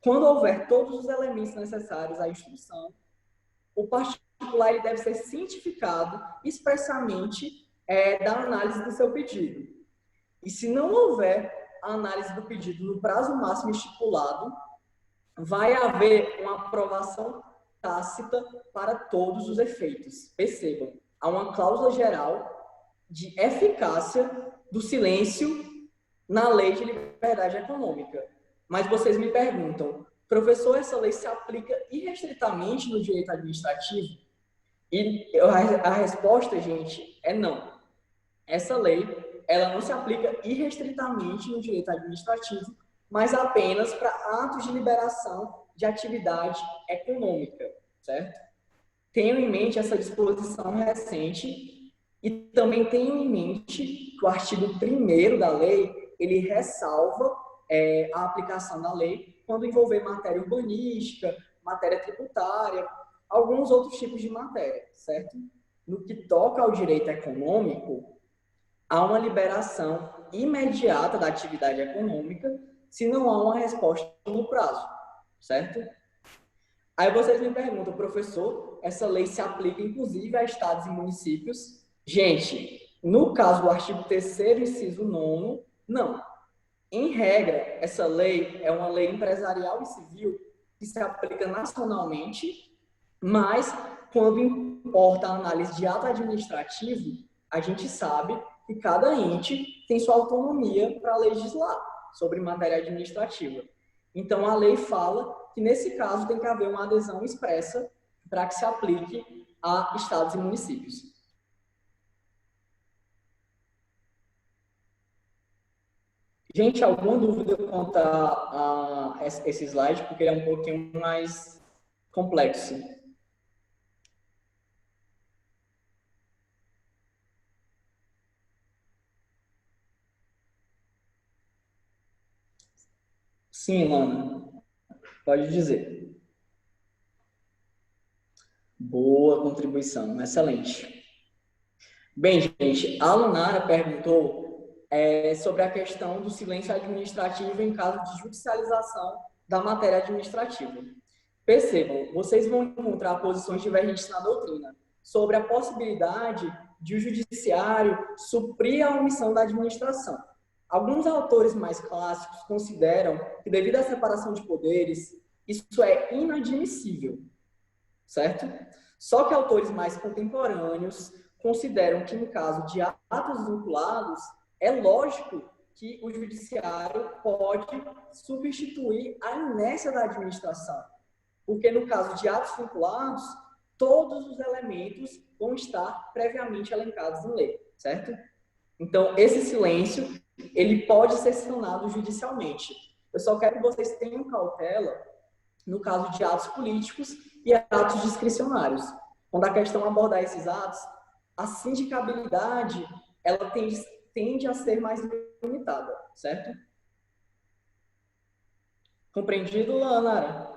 quando houver todos os elementos necessários à instrução, o particular ele deve ser cientificado expressamente da análise do seu pedido. E se não houver a análise do pedido no prazo máximo estipulado, vai haver uma aprovação tácita para todos os efeitos. Percebam, há uma cláusula geral de eficácia do silêncio na lei de liberdade econômica. Mas vocês me perguntam, professor, essa lei se aplica irrestritamente no direito administrativo? E a resposta, gente, é não. Essa lei, ela não se aplica irrestritamente no direito administrativo, mas apenas para atos de liberação de atividade econômica, certo? Tenham em mente essa disposição recente e também tenham em mente que o artigo 1º da lei, ele ressalva a aplicação da lei quando envolver matéria urbanística, matéria tributária, alguns outros tipos de matéria, certo? No que toca ao direito econômico, há uma liberação imediata da atividade econômica se não há uma resposta no prazo, certo? Aí vocês me perguntam, professor, essa lei se aplica inclusive a estados e municípios? Gente, no caso do artigo 3º, inciso 9º, não. Em regra, essa lei é uma lei empresarial e civil que se aplica nacionalmente, mas quando importa a análise de ato administrativo, a gente sabe que cada ente tem sua autonomia para legislar sobre matéria administrativa. Então, a lei fala que, nesse caso, tem que haver uma adesão expressa para que se aplique a estados e municípios. Gente, alguma dúvida quanto a esse slide? Porque ele é um pouquinho mais complexo. Sim, Lana, pode dizer. Boa contribuição, excelente. Bem, gente, a Lunara perguntou sobre a questão do silêncio administrativo em caso de judicialização da matéria administrativa. Percebam, vocês vão encontrar posições divergentes na doutrina sobre a possibilidade de o judiciário suprir a omissão da administração. Alguns autores mais clássicos consideram que, devido à separação de poderes, isso é inadmissível, certo? Só que autores mais contemporâneos consideram que, no caso de atos vinculados, é lógico que o judiciário pode substituir a inércia da administração, porque, no caso de atos vinculados, todos os elementos vão estar previamente elencados em lei, certo? Então, esse silêncio, ele pode ser sanado judicialmente. Eu só quero que vocês tenham cautela no caso de atos políticos e atos discricionários. Quando a questão abordar esses atos, a sindicabilidade, ela tende a ser mais limitada, certo? Compreendido, Lanara?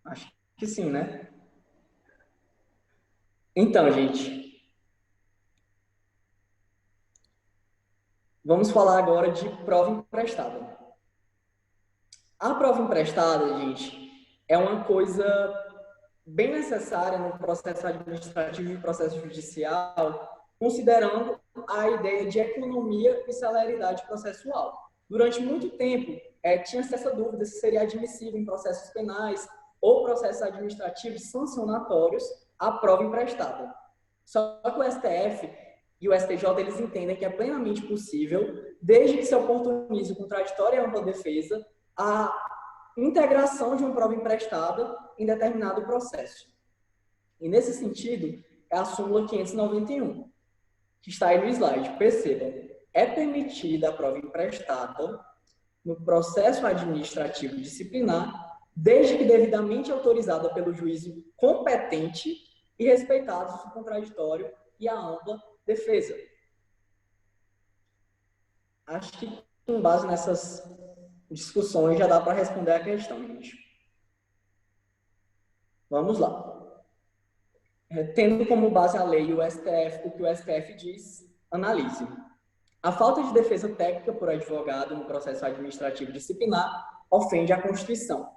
Acho que sim, né? Então, gente, vamos falar agora de prova emprestada. A prova emprestada, gente, é uma coisa bem necessária no processo administrativo e processo judicial, considerando a ideia de economia e celeridade processual. Durante muito tempo, tinha-se essa dúvida se seria admissível em processos penais ou processos administrativos sancionatórios a prova emprestada. Só que o STF e o STJ, eles entendem que é plenamente possível, desde que se oportunize o contraditório e a ampla defesa, a integração de uma prova emprestada em determinado processo. E, nesse sentido, é a súmula 591, que está aí no slide. Percebam, é permitida a prova emprestada no processo administrativo disciplinar, desde que devidamente autorizada pelo juízo competente e respeitados o contraditório e a ampla defesa. Acho que, com base nessas discussões, já dá para responder a questão, gente. Vamos lá. Tendo como base a lei e o STF, o que o STF diz, analise. A falta de defesa técnica por advogado no processo administrativo disciplinar ofende a Constituição.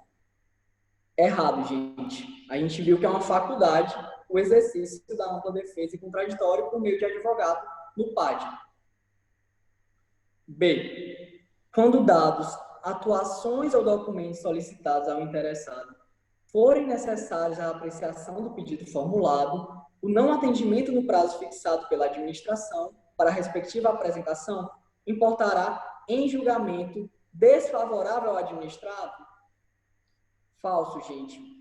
Errado, gente. A gente viu que é uma faculdade o exercício da ampla defesa e contraditório por meio de advogado no PAD. B. Quando dados, atuações ou documentos solicitados ao interessado forem necessários à apreciação do pedido formulado, o não atendimento no prazo fixado pela administração para a respectiva apresentação importará em julgamento desfavorável ao administrado? Falso, gente.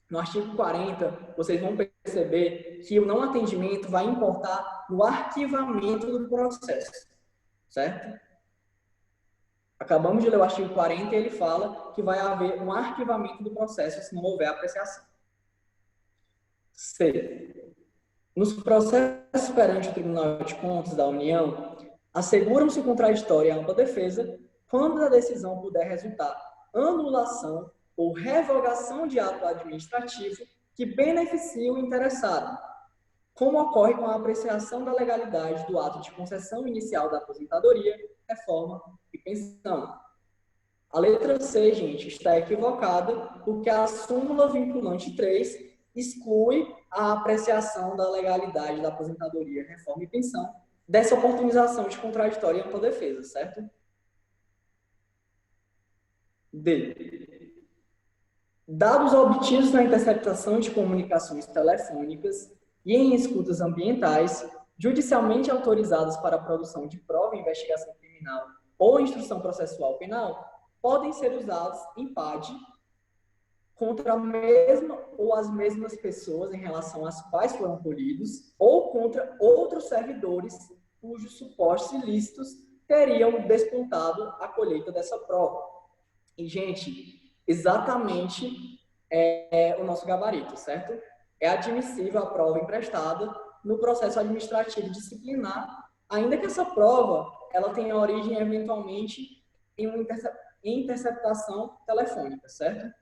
No artigo 40, vocês vão perceber que o não atendimento vai importar no arquivamento do processo, certo? Acabamos de ler o artigo 40 e ele fala que vai haver um arquivamento do processo se não houver apreciação. C. Nos processos perante o Tribunal de Contas da União, asseguram-se o contraditório e a ampla defesa quando a decisão puder resultar anulação ou revogação de ato administrativo que beneficie o interessado, como ocorre com a apreciação da legalidade do ato de concessão inicial da aposentadoria, reforma e pensão. A letra C, gente, está equivocada porque a súmula vinculante 3 exclui a apreciação da legalidade da aposentadoria, reforma e pensão dessa oportunização de contraditório e ampla defesa, certo? D. Dados obtidos na interceptação de comunicações telefônicas e em escutas ambientais, judicialmente autorizadas para a produção de prova em investigação criminal ou instrução processual penal, podem ser usados em PAD contra a mesma ou as mesmas pessoas em relação às quais foram colhidos ou contra outros servidores cujos supostos ilícitos teriam despontado a colheita dessa prova. E, gente, exatamente o nosso gabarito, certo? É admissível a prova emprestada no processo administrativo disciplinar ainda que essa prova ela tenha origem, eventualmente, em uma interceptação telefônica, certo?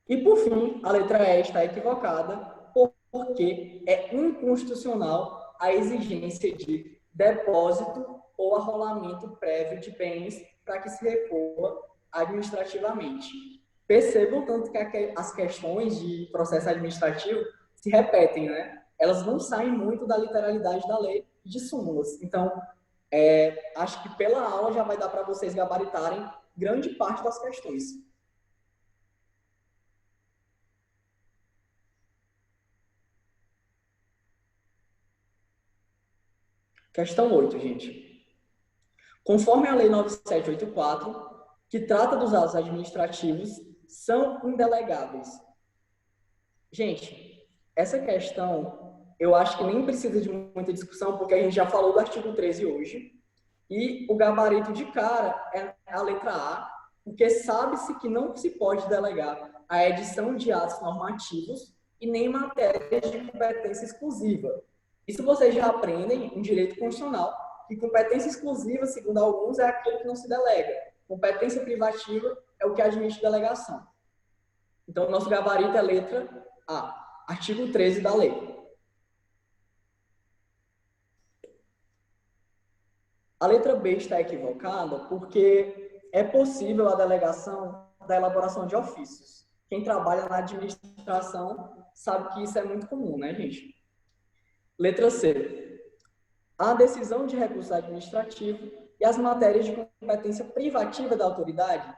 E, por fim, a letra E está equivocada, porque é inconstitucional a exigência de depósito ou arrolamento prévio de bens para que se recorra administrativamente. Percebam tanto que as questões de processo administrativo se repetem, né? Elas não saem muito da literalidade da lei de súmulas. Então, acho que pela aula já vai dar para vocês gabaritarem grande parte das questões. Questão 8, gente. Conforme a Lei 9784, que trata dos atos administrativos, são indelegáveis. Gente, essa questão, eu acho que nem precisa de muita discussão, porque a gente já falou do artigo 13 hoje, e o gabarito de cara é a letra A, porque sabe-se que não se pode delegar a edição de atos normativos e nem matérias de competência exclusiva. Isso vocês já aprendem em direito constitucional, que competência exclusiva, segundo alguns, é aquilo que não se delega. Competência privativa é o que admite delegação. Então, nosso gabarito é letra A, artigo 13 da lei. A letra B está equivocada porque é possível a delegação da elaboração de ofícios. Quem trabalha na administração sabe que isso é muito comum, né, gente? Letra C. A decisão de recurso administrativo e as matérias de competência privativa da autoridade.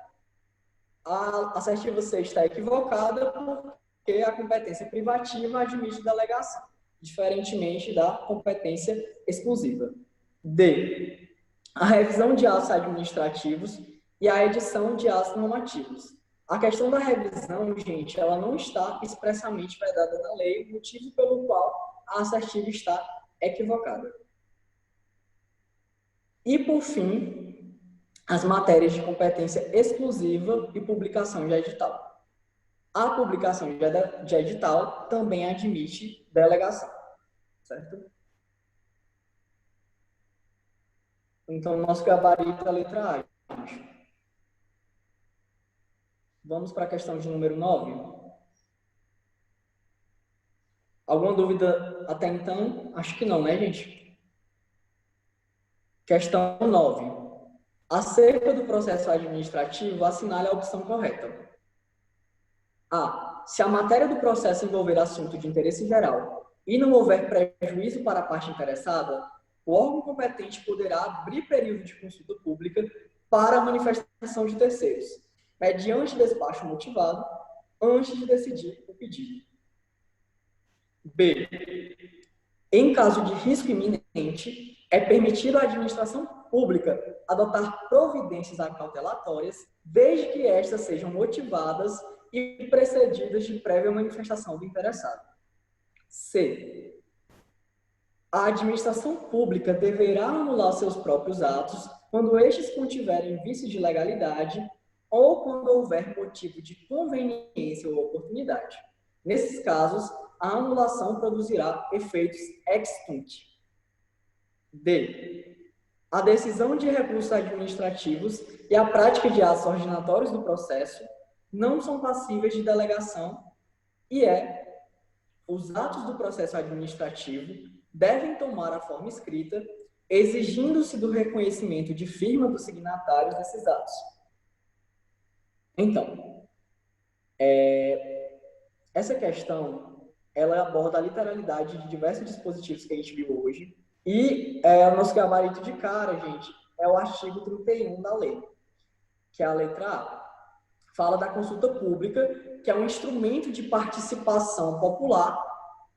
A assertiva C está equivocada porque a competência privativa admite delegação, diferentemente da competência exclusiva. D. A revisão de atos administrativos e a edição de atos normativos. A questão da revisão, gente, ela não está expressamente vedada na lei, motivo pelo qual a assertiva está equivocada. E, por fim, as matérias de competência exclusiva e publicação de edital. A publicação de edital também admite delegação, certo? Então, nosso gabarito é a letra A. Vamos para a questão de número 9. Alguma dúvida até então? Acho que não, né, gente? Questão 9. Acerca do processo administrativo, assinale a opção correta. A. Se a matéria do processo envolver assunto de interesse geral e não houver prejuízo para a parte interessada, o órgão competente poderá abrir período de consulta pública para a manifestação de terceiros, mediante despacho motivado, antes de decidir o pedido. B. Em caso de risco iminente, é permitido à administração pública adotar providências acautelatórias, desde que estas sejam motivadas e precedidas de prévia manifestação do interessado. C. A administração pública deverá anular seus próprios atos quando estes contiverem vício de legalidade ou quando houver motivo de conveniência ou oportunidade. Nesses casos, a anulação produzirá efeitos ex tunc. D. A decisão de recursos administrativos e a prática de atos ordenatórios do processo não são passíveis de delegação e os atos do processo administrativo devem tomar a forma escrita, exigindo-se do reconhecimento de firma dos signatários desses atos. Então, essa questão, ela aborda a literalidade de diversos dispositivos que a gente viu hoje e o nosso gabarito de cara, gente, é o artigo 31 da lei, que é a letra A. Fala da consulta pública, que é um instrumento de participação popular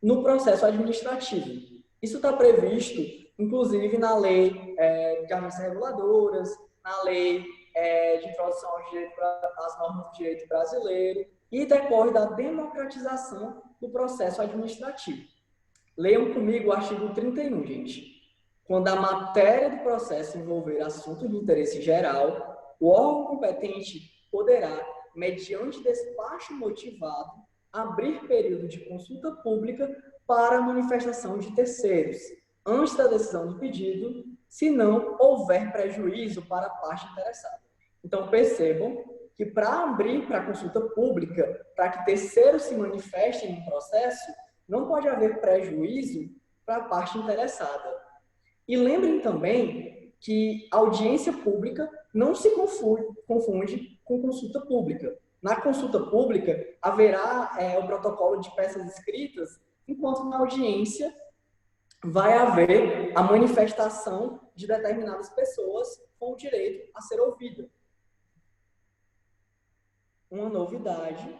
no processo administrativo. Isso está previsto, inclusive, na lei de agências reguladoras, na lei de introdução às normas do direito brasileiro e decorre da democratização do processo administrativo. Leiam comigo o artigo 31, gente. Quando a matéria do processo envolver assunto de interesse geral, o órgão competente poderá, mediante despacho motivado, abrir período de consulta pública para a manifestação de terceiros, antes da decisão do pedido, se não houver prejuízo para a parte interessada. Então, percebam que para abrir para consulta pública, para que terceiros se manifestem no processo, não pode haver prejuízo para a parte interessada. E lembrem também que audiência pública não se confunde com consulta pública. Na consulta pública, haverá o protocolo de peças escritas, enquanto na audiência vai haver a manifestação de determinadas pessoas com o direito a ser ouvida. Uma novidade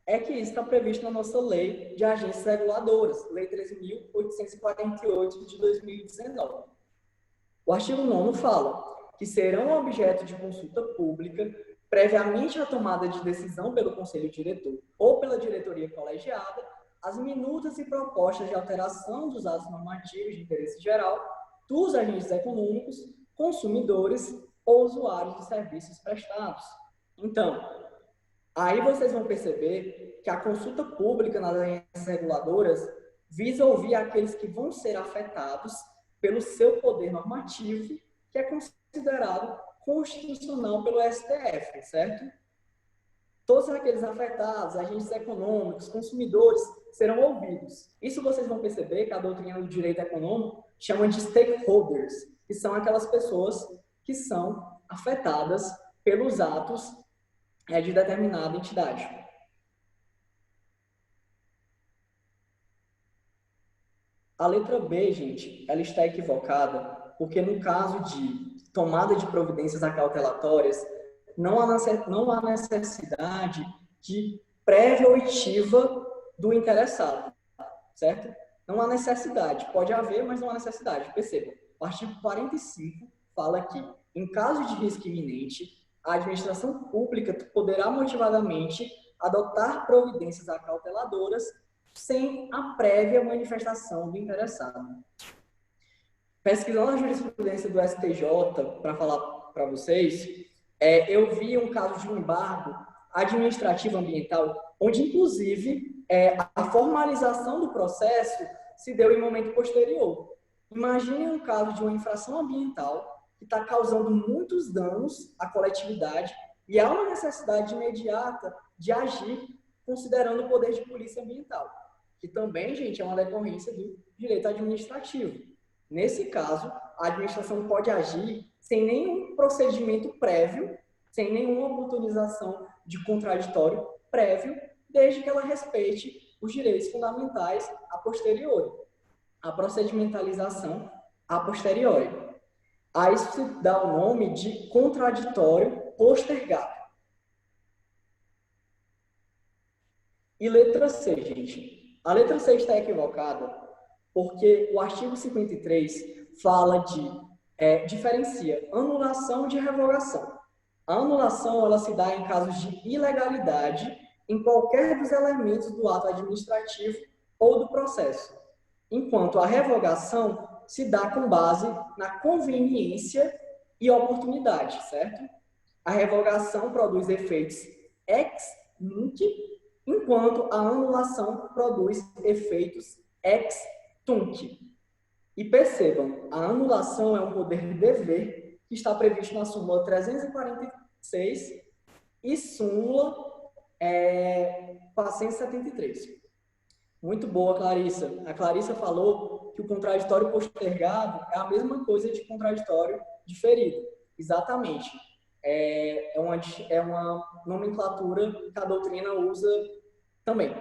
é que isso está previsto na nossa Lei de Agências Reguladoras, Lei 13.848 de 2019. O artigo 9º fala que serão objeto de consulta pública, previamente à tomada de decisão pelo Conselho Diretor ou pela diretoria colegiada, as minutas e propostas de alteração dos atos normativos de interesse geral dos agentes econômicos, consumidores ou usuários de serviços prestados. Então, aí vocês vão perceber que a consulta pública nas agências reguladoras visa ouvir aqueles que vão ser afetados pelo seu poder normativo, que é considerado constitucional pelo STF, certo? Todos aqueles afetados, agentes econômicos, consumidores, serão ouvidos. Isso vocês vão perceber que a doutrina do direito econômico chama de stakeholders, que são aquelas pessoas que são afetadas pelos atos de determinada entidade. A letra B, gente, ela está equivocada, porque no caso de tomada de providências acautelatórias, não há necessidade de prévia oitiva do interessado, certo? Não há necessidade. Pode haver, mas não há necessidade. Percebam, o artigo 45 fala que, em caso de risco iminente, a administração pública poderá motivadamente adotar providências acauteladoras sem a prévia manifestação do interessado. Pesquisando a jurisprudência do STJ, para falar para vocês, eu vi um caso de um embargo administrativo ambiental, onde, inclusive, a formalização do processo se deu em momento posterior. Imaginem um caso de uma infração ambiental que está causando muitos danos à coletividade e há uma necessidade imediata de agir considerando o poder de polícia ambiental, que também, gente, é uma decorrência do direito administrativo. Nesse caso, a administração pode agir sem nenhum procedimento prévio, sem nenhuma oportunização de contraditório prévio, desde que ela respeite os direitos fundamentais a posteriori, a procedimentalização a posteriori. A isso se dá o nome de contraditório postergado. E letra C, gente. A letra C está equivocada porque o artigo 53 fala diferencia anulação de revogação. A anulação, ela se dá em casos de ilegalidade em qualquer dos elementos do ato administrativo ou do processo, enquanto a revogação se dá com base na conveniência e oportunidade, certo? A revogação produz efeitos ex nunc, enquanto a anulação produz efeitos ex tunc. E percebam, a anulação é um poder de dever que está previsto na súmula 346 e súmula 473. Muito boa, Clarissa. A Clarissa falou que o contraditório postergado é a mesma coisa de contraditório diferido. Exatamente. É uma nomenclatura que a doutrina usa também.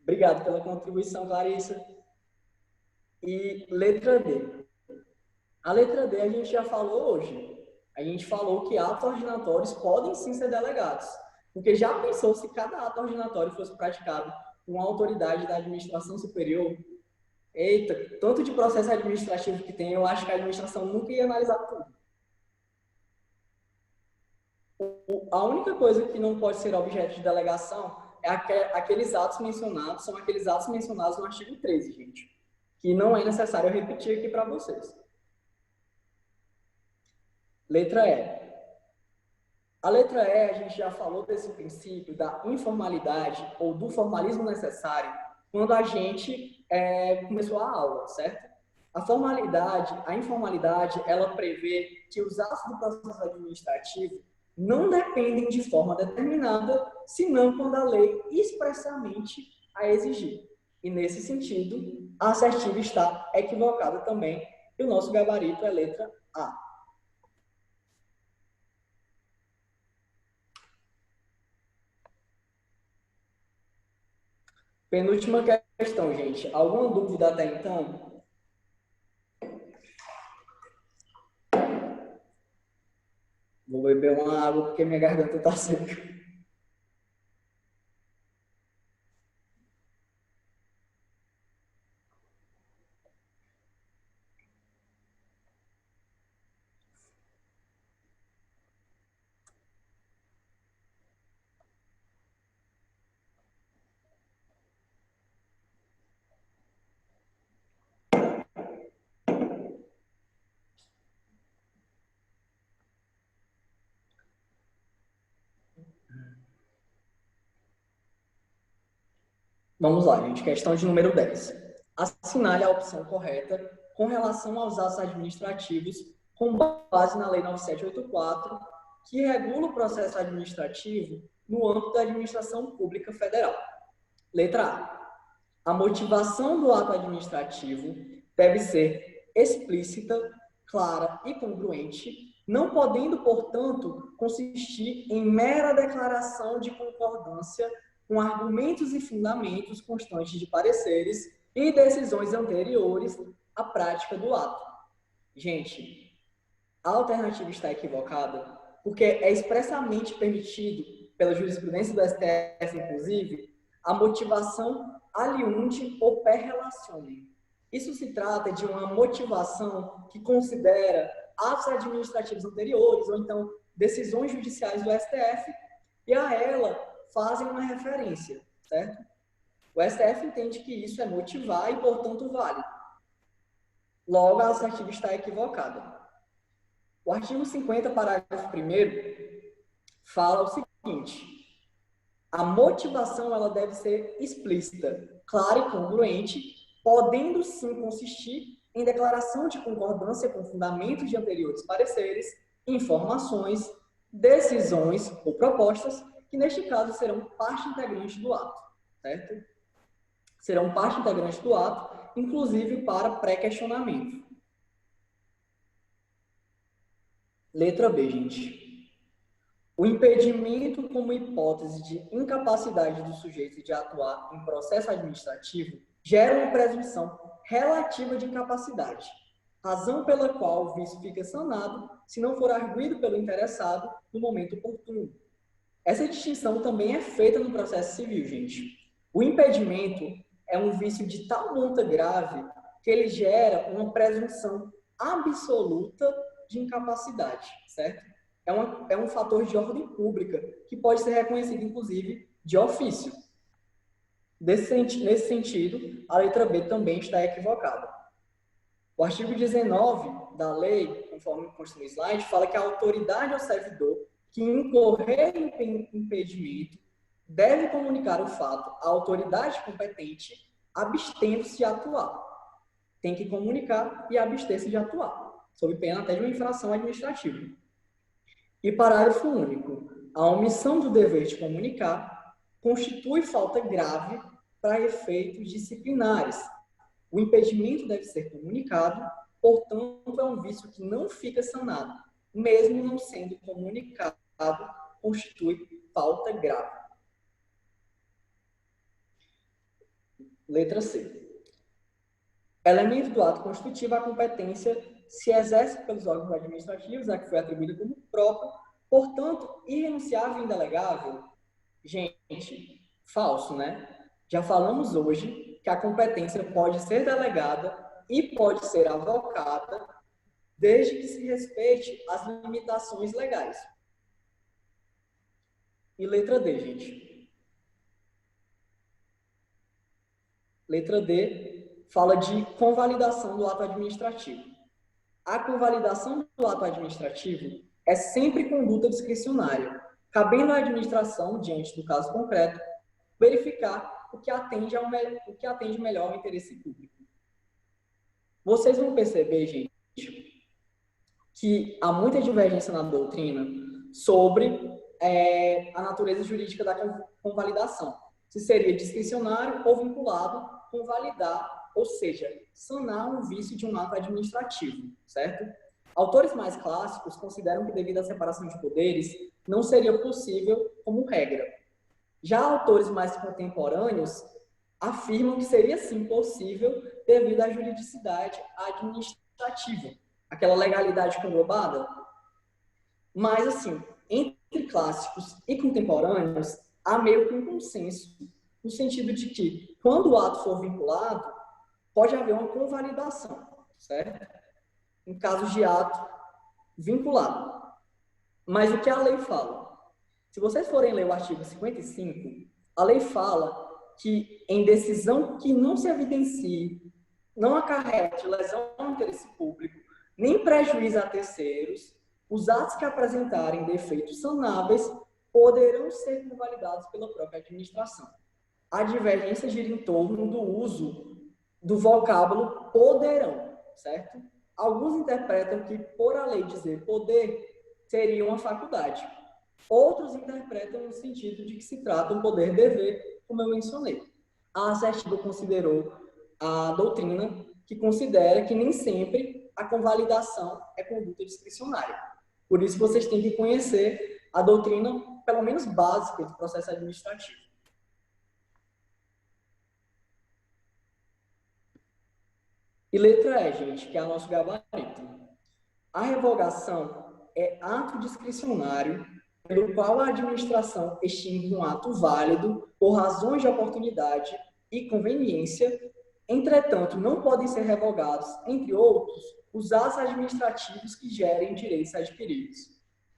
Obrigado pela contribuição, Clarissa. E letra D. A letra D a gente já falou hoje. A gente falou que atos ordinatórios podem sim ser delegados. Porque já pensou se cada ato ordinatório fosse praticado por uma autoridade da administração superior? Eita, tanto de processo administrativo que tem, eu acho que a administração nunca ia analisar tudo. A única coisa que não pode ser objeto de delegação é aqueles atos mencionados, são aqueles atos mencionados no artigo 13, gente. Que não é necessário eu repetir aqui para vocês. Letra E. A letra E, a gente já falou desse princípio da informalidade ou do formalismo necessário quando a gente começou a aula, certo? A informalidade, ela prevê que os atos do processo administrativo não dependem de forma determinada, senão quando a lei expressamente a exigir. E, nesse sentido, a assertiva está equivocada também, e o nosso gabarito é letra A. Penúltima questão, gente. Alguma dúvida até então? Vou beber uma água porque minha garganta está seca. Vamos lá, gente. Questão de número 10. Assinale a opção correta com relação aos atos administrativos com base na Lei 9784, que regula o processo administrativo no âmbito da administração pública federal. Letra A. A motivação do ato administrativo deve ser explícita, clara e congruente, não podendo, portanto, consistir em mera declaração de concordância com argumentos e fundamentos constantes de pareceres e decisões anteriores à prática do ato. Gente, a alternativa está equivocada porque é expressamente permitido, pela jurisprudência do STF, inclusive, a motivação aliunde ou per relacionem. Isso se trata de uma motivação que considera atos administrativos anteriores ou então decisões judiciais do STF e a ela fazem uma referência, certo? O STF entende que isso é motivar e, portanto, válido. Logo, a assertiva está equivocada. O artigo 50, parágrafo 1º, fala o seguinte: a motivação ela deve ser explícita, clara e congruente, podendo sim consistir em declaração de concordância com fundamentos de anteriores pareceres, informações, decisões ou propostas, que neste caso serão parte integrante do ato, certo? Serão parte integrante do ato, inclusive para pré-questionamento. Letra B, gente. O impedimento como hipótese de incapacidade do sujeito de atuar em processo administrativo gera uma presunção relativa de incapacidade, razão pela qual o vício fica sanado se não for arguido pelo interessado no momento oportuno. Essa distinção também é feita no processo civil, gente. O impedimento é um vício de tal monta grave que ele gera uma presunção absoluta de incapacidade, certo? É um fator de ordem pública que pode ser reconhecido, inclusive, de ofício. Nesse sentido, a letra B também está equivocada. O artigo 19 da lei, conforme consta no slide, fala que a autoridade ao servidor que incorrer em impedimento deve comunicar o fato à autoridade competente, abstendo-se de atuar. Tem que comunicar e abster-se de atuar, sob pena até de uma infração administrativa. E parágrafo único. A omissão do dever de comunicar constitui falta grave para efeitos disciplinares. O impedimento deve ser comunicado, portanto, é um vício que não fica sanado. Mesmo não sendo comunicado, constitui falta grave. Letra C. Elemento do ato constitutivo, a competência se exerce pelos órgãos administrativos, a que foi atribuída como própria, portanto, irrenunciável e indelegável. Gente, falso, né? Já falamos hoje que a competência pode ser delegada e pode ser avocada desde que se respeite as limitações legais. E letra D, gente. Letra D fala de convalidação do ato administrativo. A convalidação do ato administrativo é sempre conduta discricionária, cabendo à administração, diante do caso concreto, verificar o que atende melhor ao interesse público. Vocês vão perceber, gente, que há muita divergência na doutrina sobre a natureza jurídica da convalidação. Se seria discricionário ou vinculado com validar, ou seja, sanar um vício de um ato administrativo, certo? Autores mais clássicos consideram que, devido à separação de poderes, não seria possível como regra. Já autores mais contemporâneos afirmam que seria sim possível devido à juridicidade administrativa, aquela legalidade conglobada. Mas, assim, entre clássicos e contemporâneos, há meio que um consenso, no sentido de que, quando o ato for vinculado, pode haver uma convalidação, certo? Em casos de ato vinculado. Mas o que a lei fala? Se vocês forem ler o artigo 55, a lei fala que, em decisão que não se evidencie, não acarrete lesão ao interesse público, nem prejuízo a terceiros, os atos que apresentarem defeitos sanáveis poderão ser convalidados pela própria administração. A divergência gira em torno do uso do vocábulo poderão, certo? Alguns interpretam que, por a lei dizer poder, seria uma faculdade. Outros interpretam no sentido de que se trata um poder-dever, como eu mencionei. A assertiva considerou a doutrina que considera que nem sempre a convalidação é conduta discricionária. Por isso, vocês têm que conhecer a doutrina, pelo menos básica, do processo administrativo. E letra E, gente, que é o nosso gabarito. A revogação é ato discricionário pelo qual a administração extingue um ato válido por razões de oportunidade e conveniência. Entretanto, não podem ser revogados, entre outros, os atos administrativos que gerem direitos adquiridos.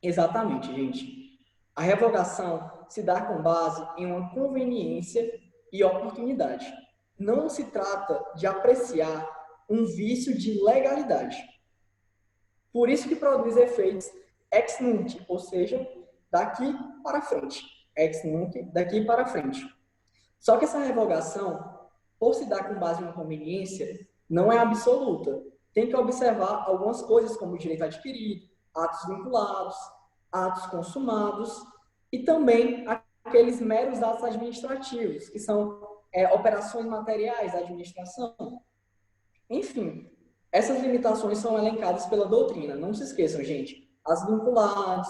Exatamente, gente. A revogação se dá com base em uma conveniência e oportunidade. Não se trata de apreciar um vício de legalidade. Por isso que produz efeitos ex nunc, ou seja, daqui para frente. Ex nunc, daqui para frente. Só que essa revogação, por se dar com base em uma conveniência, não é absoluta. Tem que observar algumas coisas como direito adquirido, atos vinculados, atos consumados e também aqueles meros atos administrativos, que são operações materiais da administração. Enfim, essas limitações são elencadas pela doutrina. Não se esqueçam, gente, as vinculadas,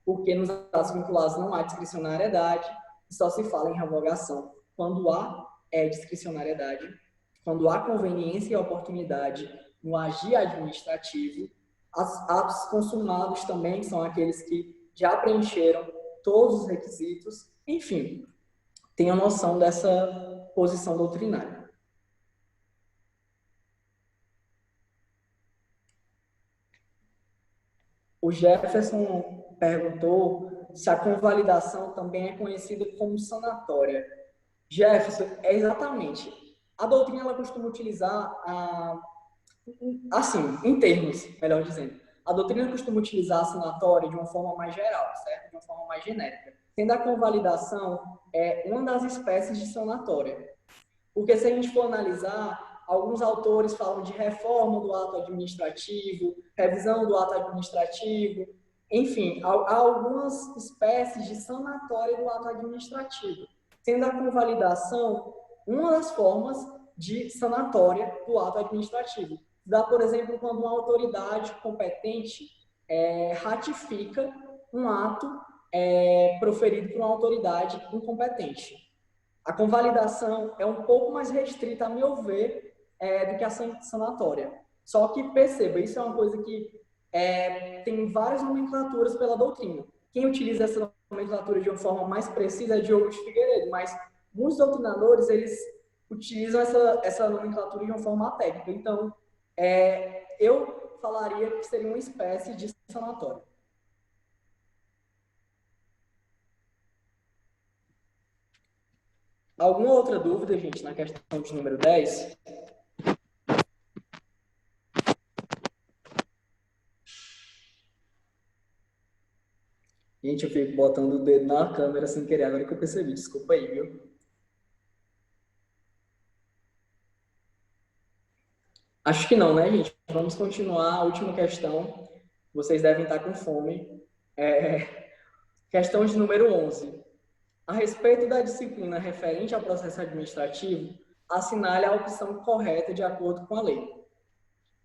porque nos atos vinculados não há discricionariedade, só se fala em revogação quando há discricionariedade, quando há conveniência e oportunidade no agir administrativo. Atos consumados também são aqueles que já preencheram todos os requisitos. Enfim, tenham noção dessa posição doutrinária. O Jefferson perguntou se a convalidação também é conhecida como sanatória. Jefferson, é exatamente. A doutrina ela costuma utilizar, assim, em termos, melhor dizendo, a doutrina costuma utilizar a sanatória de uma forma mais geral, certo? De uma forma mais genérica. Sendo a convalidação uma das espécies de sanatória. Porque se a gente for analisar, alguns autores falam de reforma do ato administrativo, revisão do ato administrativo, enfim, há algumas espécies de sanatória do ato administrativo, sendo a convalidação uma das formas de sanatória do ato administrativo. Dá, por exemplo, quando uma autoridade competente ratifica um ato proferido por uma autoridade incompetente. A convalidação é um pouco mais restrita, a meu ver, do que a sanatória. Só que, perceba, isso é uma coisa que tem várias nomenclaturas pela doutrina. Quem utiliza essa nomenclatura de uma forma mais precisa é Diogo de Figueiredo, mas muitos doutrinadores, eles utilizam essa nomenclatura de uma forma técnica. Então, eu falaria que seria uma espécie de sanatória. Alguma outra dúvida, gente, na questão de número 10? Gente, eu fico botando o dedo na câmera sem querer, agora que eu percebi. Desculpa aí, viu? Acho que não, né, gente? Vamos continuar. A última questão. Vocês devem estar com fome. Questão de número 11. A respeito da disciplina referente ao processo administrativo, assinale a opção correta de acordo com a lei.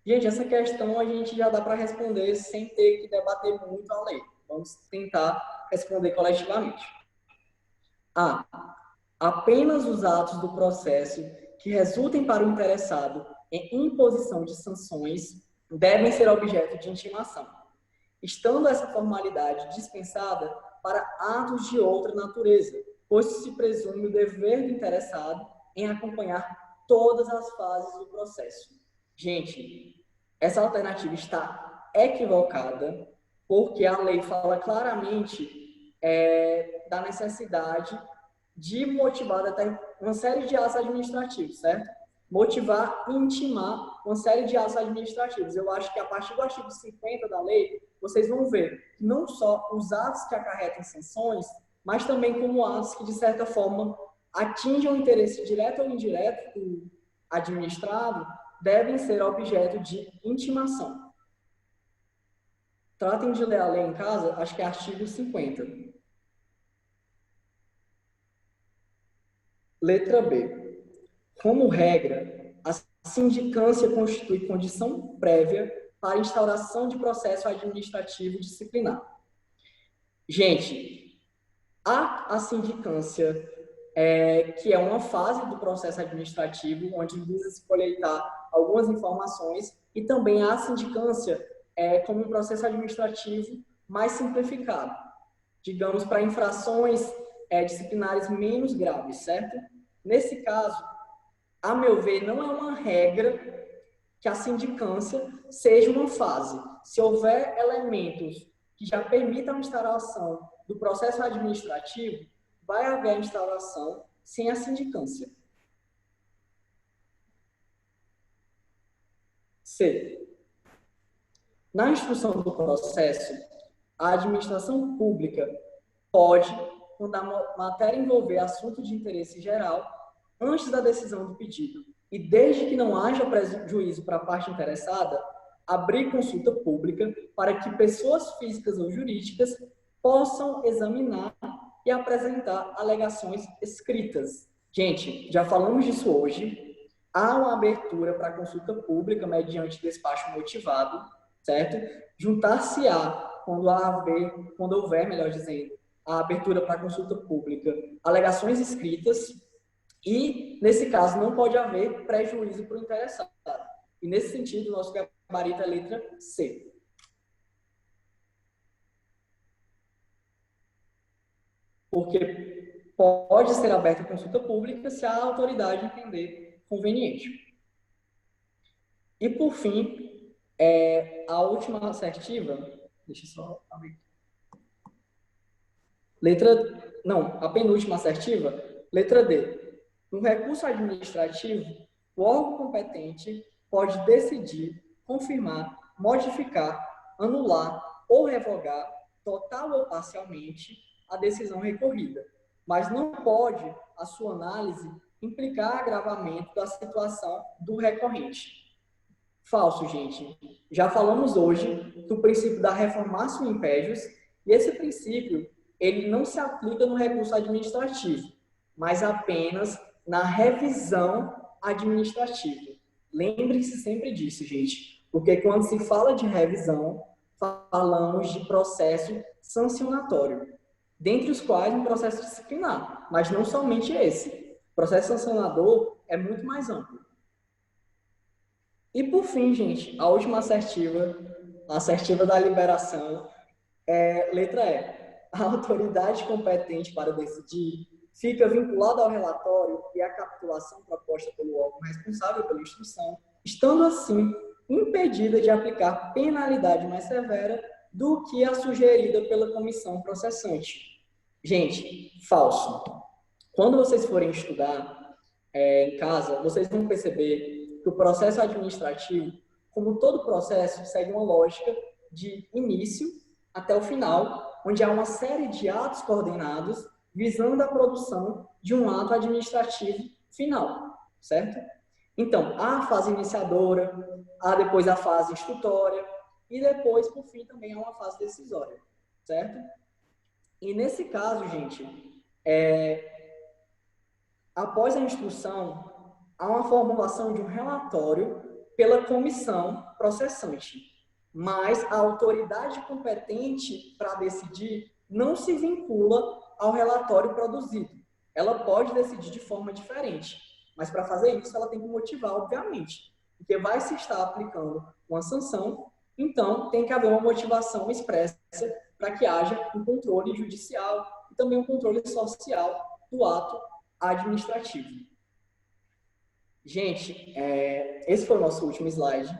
Gente, essa questão a gente já dá para responder sem ter que debater muito a lei. Vamos tentar responder coletivamente. A. Apenas os atos do processo que resultem para o interessado em imposição de sanções devem ser objeto de intimação, estando essa formalidade dispensada para atos de outra natureza, pois se presume o dever do interessado em acompanhar todas as fases do processo. Gente, essa alternativa está equivocada, porque a lei fala claramente da necessidade de motivar até uma série de atos administrativos, certo? Motivar e intimar uma série de atos administrativos. Eu acho que a partir do artigo 50 da lei, vocês vão ver não só os atos que acarretam sanções, mas também como atos que, de certa forma, atingem o interesse direto ou indireto do administrado, devem ser objeto de intimação. Tratem de ler a lei em casa, acho que é artigo 50. Letra B. Como regra, a sindicância constitui condição prévia para a instauração de processo administrativo disciplinar. Gente, a sindicância, que é uma fase do processo administrativo, onde visa-se coletar algumas informações, e também a sindicância como um processo administrativo mais simplificado, digamos, para infrações disciplinares menos graves, certo? Nesse caso, a meu ver, não é uma regra que a sindicância seja uma fase. Se houver elementos que já permitam a instauração do processo administrativo, vai haver a instauração sem a sindicância. C. Na instrução do processo, a administração pública pode, quando a matéria envolver assunto de interesse geral, antes da decisão do pedido, e desde que não haja prejuízo para a parte interessada, abrir consulta pública para que pessoas físicas ou jurídicas possam examinar e apresentar alegações escritas. Gente, já falamos disso hoje. Há uma abertura para consulta pública mediante despacho motivado, certo? Juntar-se-á, quando houver, melhor dizendo, a abertura para consulta pública, alegações escritas, e, nesse caso, não pode haver prejuízo para o interessado. E, nesse sentido, o nosso gabarito é a letra C. Porque pode ser aberta a consulta pública se a autoridade entender conveniente. E, por fim, a última assertiva, deixa eu só abrir. A penúltima assertiva, letra D. No recurso administrativo, o órgão competente pode decidir, confirmar, modificar, anular ou revogar, total ou parcialmente, a decisão recorrida, mas não pode a sua análise implicar agravamento da situação do recorrente. Falso, gente. Já falamos hoje do princípio da reformatio impedius, e esse princípio ele não se aplica no recurso administrativo, mas apenas na revisão administrativa. Lembre-se sempre disso, gente, porque quando se fala de revisão, falamos de processo sancionatório, dentre os quais um processo disciplinar, mas não somente esse. O processo sancionador é muito mais amplo. E, por fim, gente, a última assertiva, a assertiva da liberação, letra E. A autoridade competente para decidir fica vinculada ao relatório e à capitulação proposta pelo órgão responsável pela instrução, estando, assim, impedida de aplicar penalidade mais severa do que a sugerida pela comissão processante. Gente, falso. Quando vocês forem estudar em casa, vocês vão perceber que o processo administrativo, como todo processo, segue uma lógica de início até o final, onde há uma série de atos coordenados visando a produção de um ato administrativo final, certo? Então, há a fase iniciadora, há depois a fase instrutória e depois, por fim, também há uma fase decisória, certo? E nesse caso, gente, após a instrução, há uma formulação de um relatório pela comissão processante, mas a autoridade competente para decidir não se vincula ao relatório produzido. Ela pode decidir de forma diferente, mas para fazer isso ela tem que motivar, obviamente, porque vai se estar aplicando uma sanção, então tem que haver uma motivação expressa para que haja um controle judicial e também um controle social do ato administrativo. Gente, esse foi o nosso último slide.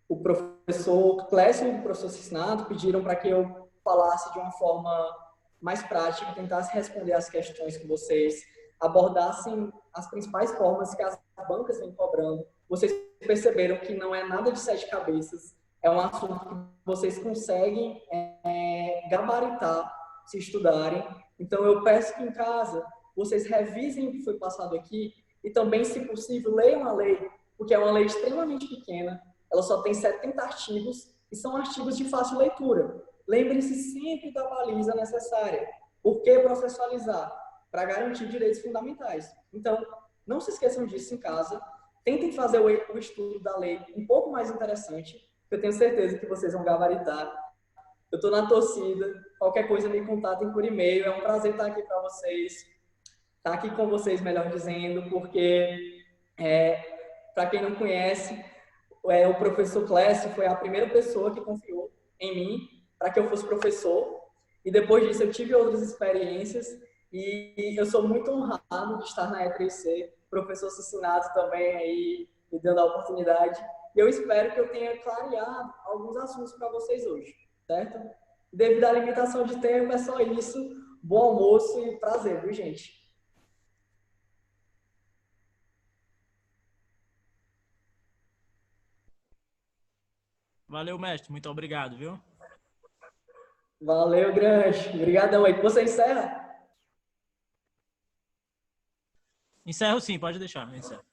O professor Clécio e o professor Cisnato pediram para que eu falasse de uma forma mais prática, tentasse responder as questões que vocês abordassem as principais formas que as bancas vêm cobrando. Vocês perceberam que não é nada de sete cabeças, é um assunto que vocês conseguem gabaritar se estudarem. Então, eu peço que em casa vocês revisem o que foi passado aqui e também, se possível, leiam a lei, porque é uma lei extremamente pequena, ela só tem 70 artigos e são artigos de fácil leitura. Lembre-se sempre da baliza necessária. Por que processualizar? Para garantir direitos fundamentais. Então, não se esqueçam disso em casa. Tentem fazer o estudo da lei um pouco mais interessante, que eu tenho certeza que vocês vão gabaritar. Eu estou na torcida. Qualquer coisa me contatem por e-mail. É um prazer estar aqui para vocês. Estar aqui com vocês, melhor dizendo, porque, para quem não conhece, o professor Clécio foi a primeira pessoa que confiou em mim para que eu fosse professor. E depois disso eu tive outras experiências e eu sou muito honrado de estar na E3C. O professor Cicinato também aí me dando a oportunidade. E eu espero que eu tenha clareado alguns assuntos para vocês hoje, certo? Devido à limitação de tempo, é só isso. Bom almoço e prazer, viu, gente? Valeu, mestre. Muito obrigado, viu? Valeu, grande. Obrigadão aí. Você encerra? Encerro sim, pode deixar. Encerro.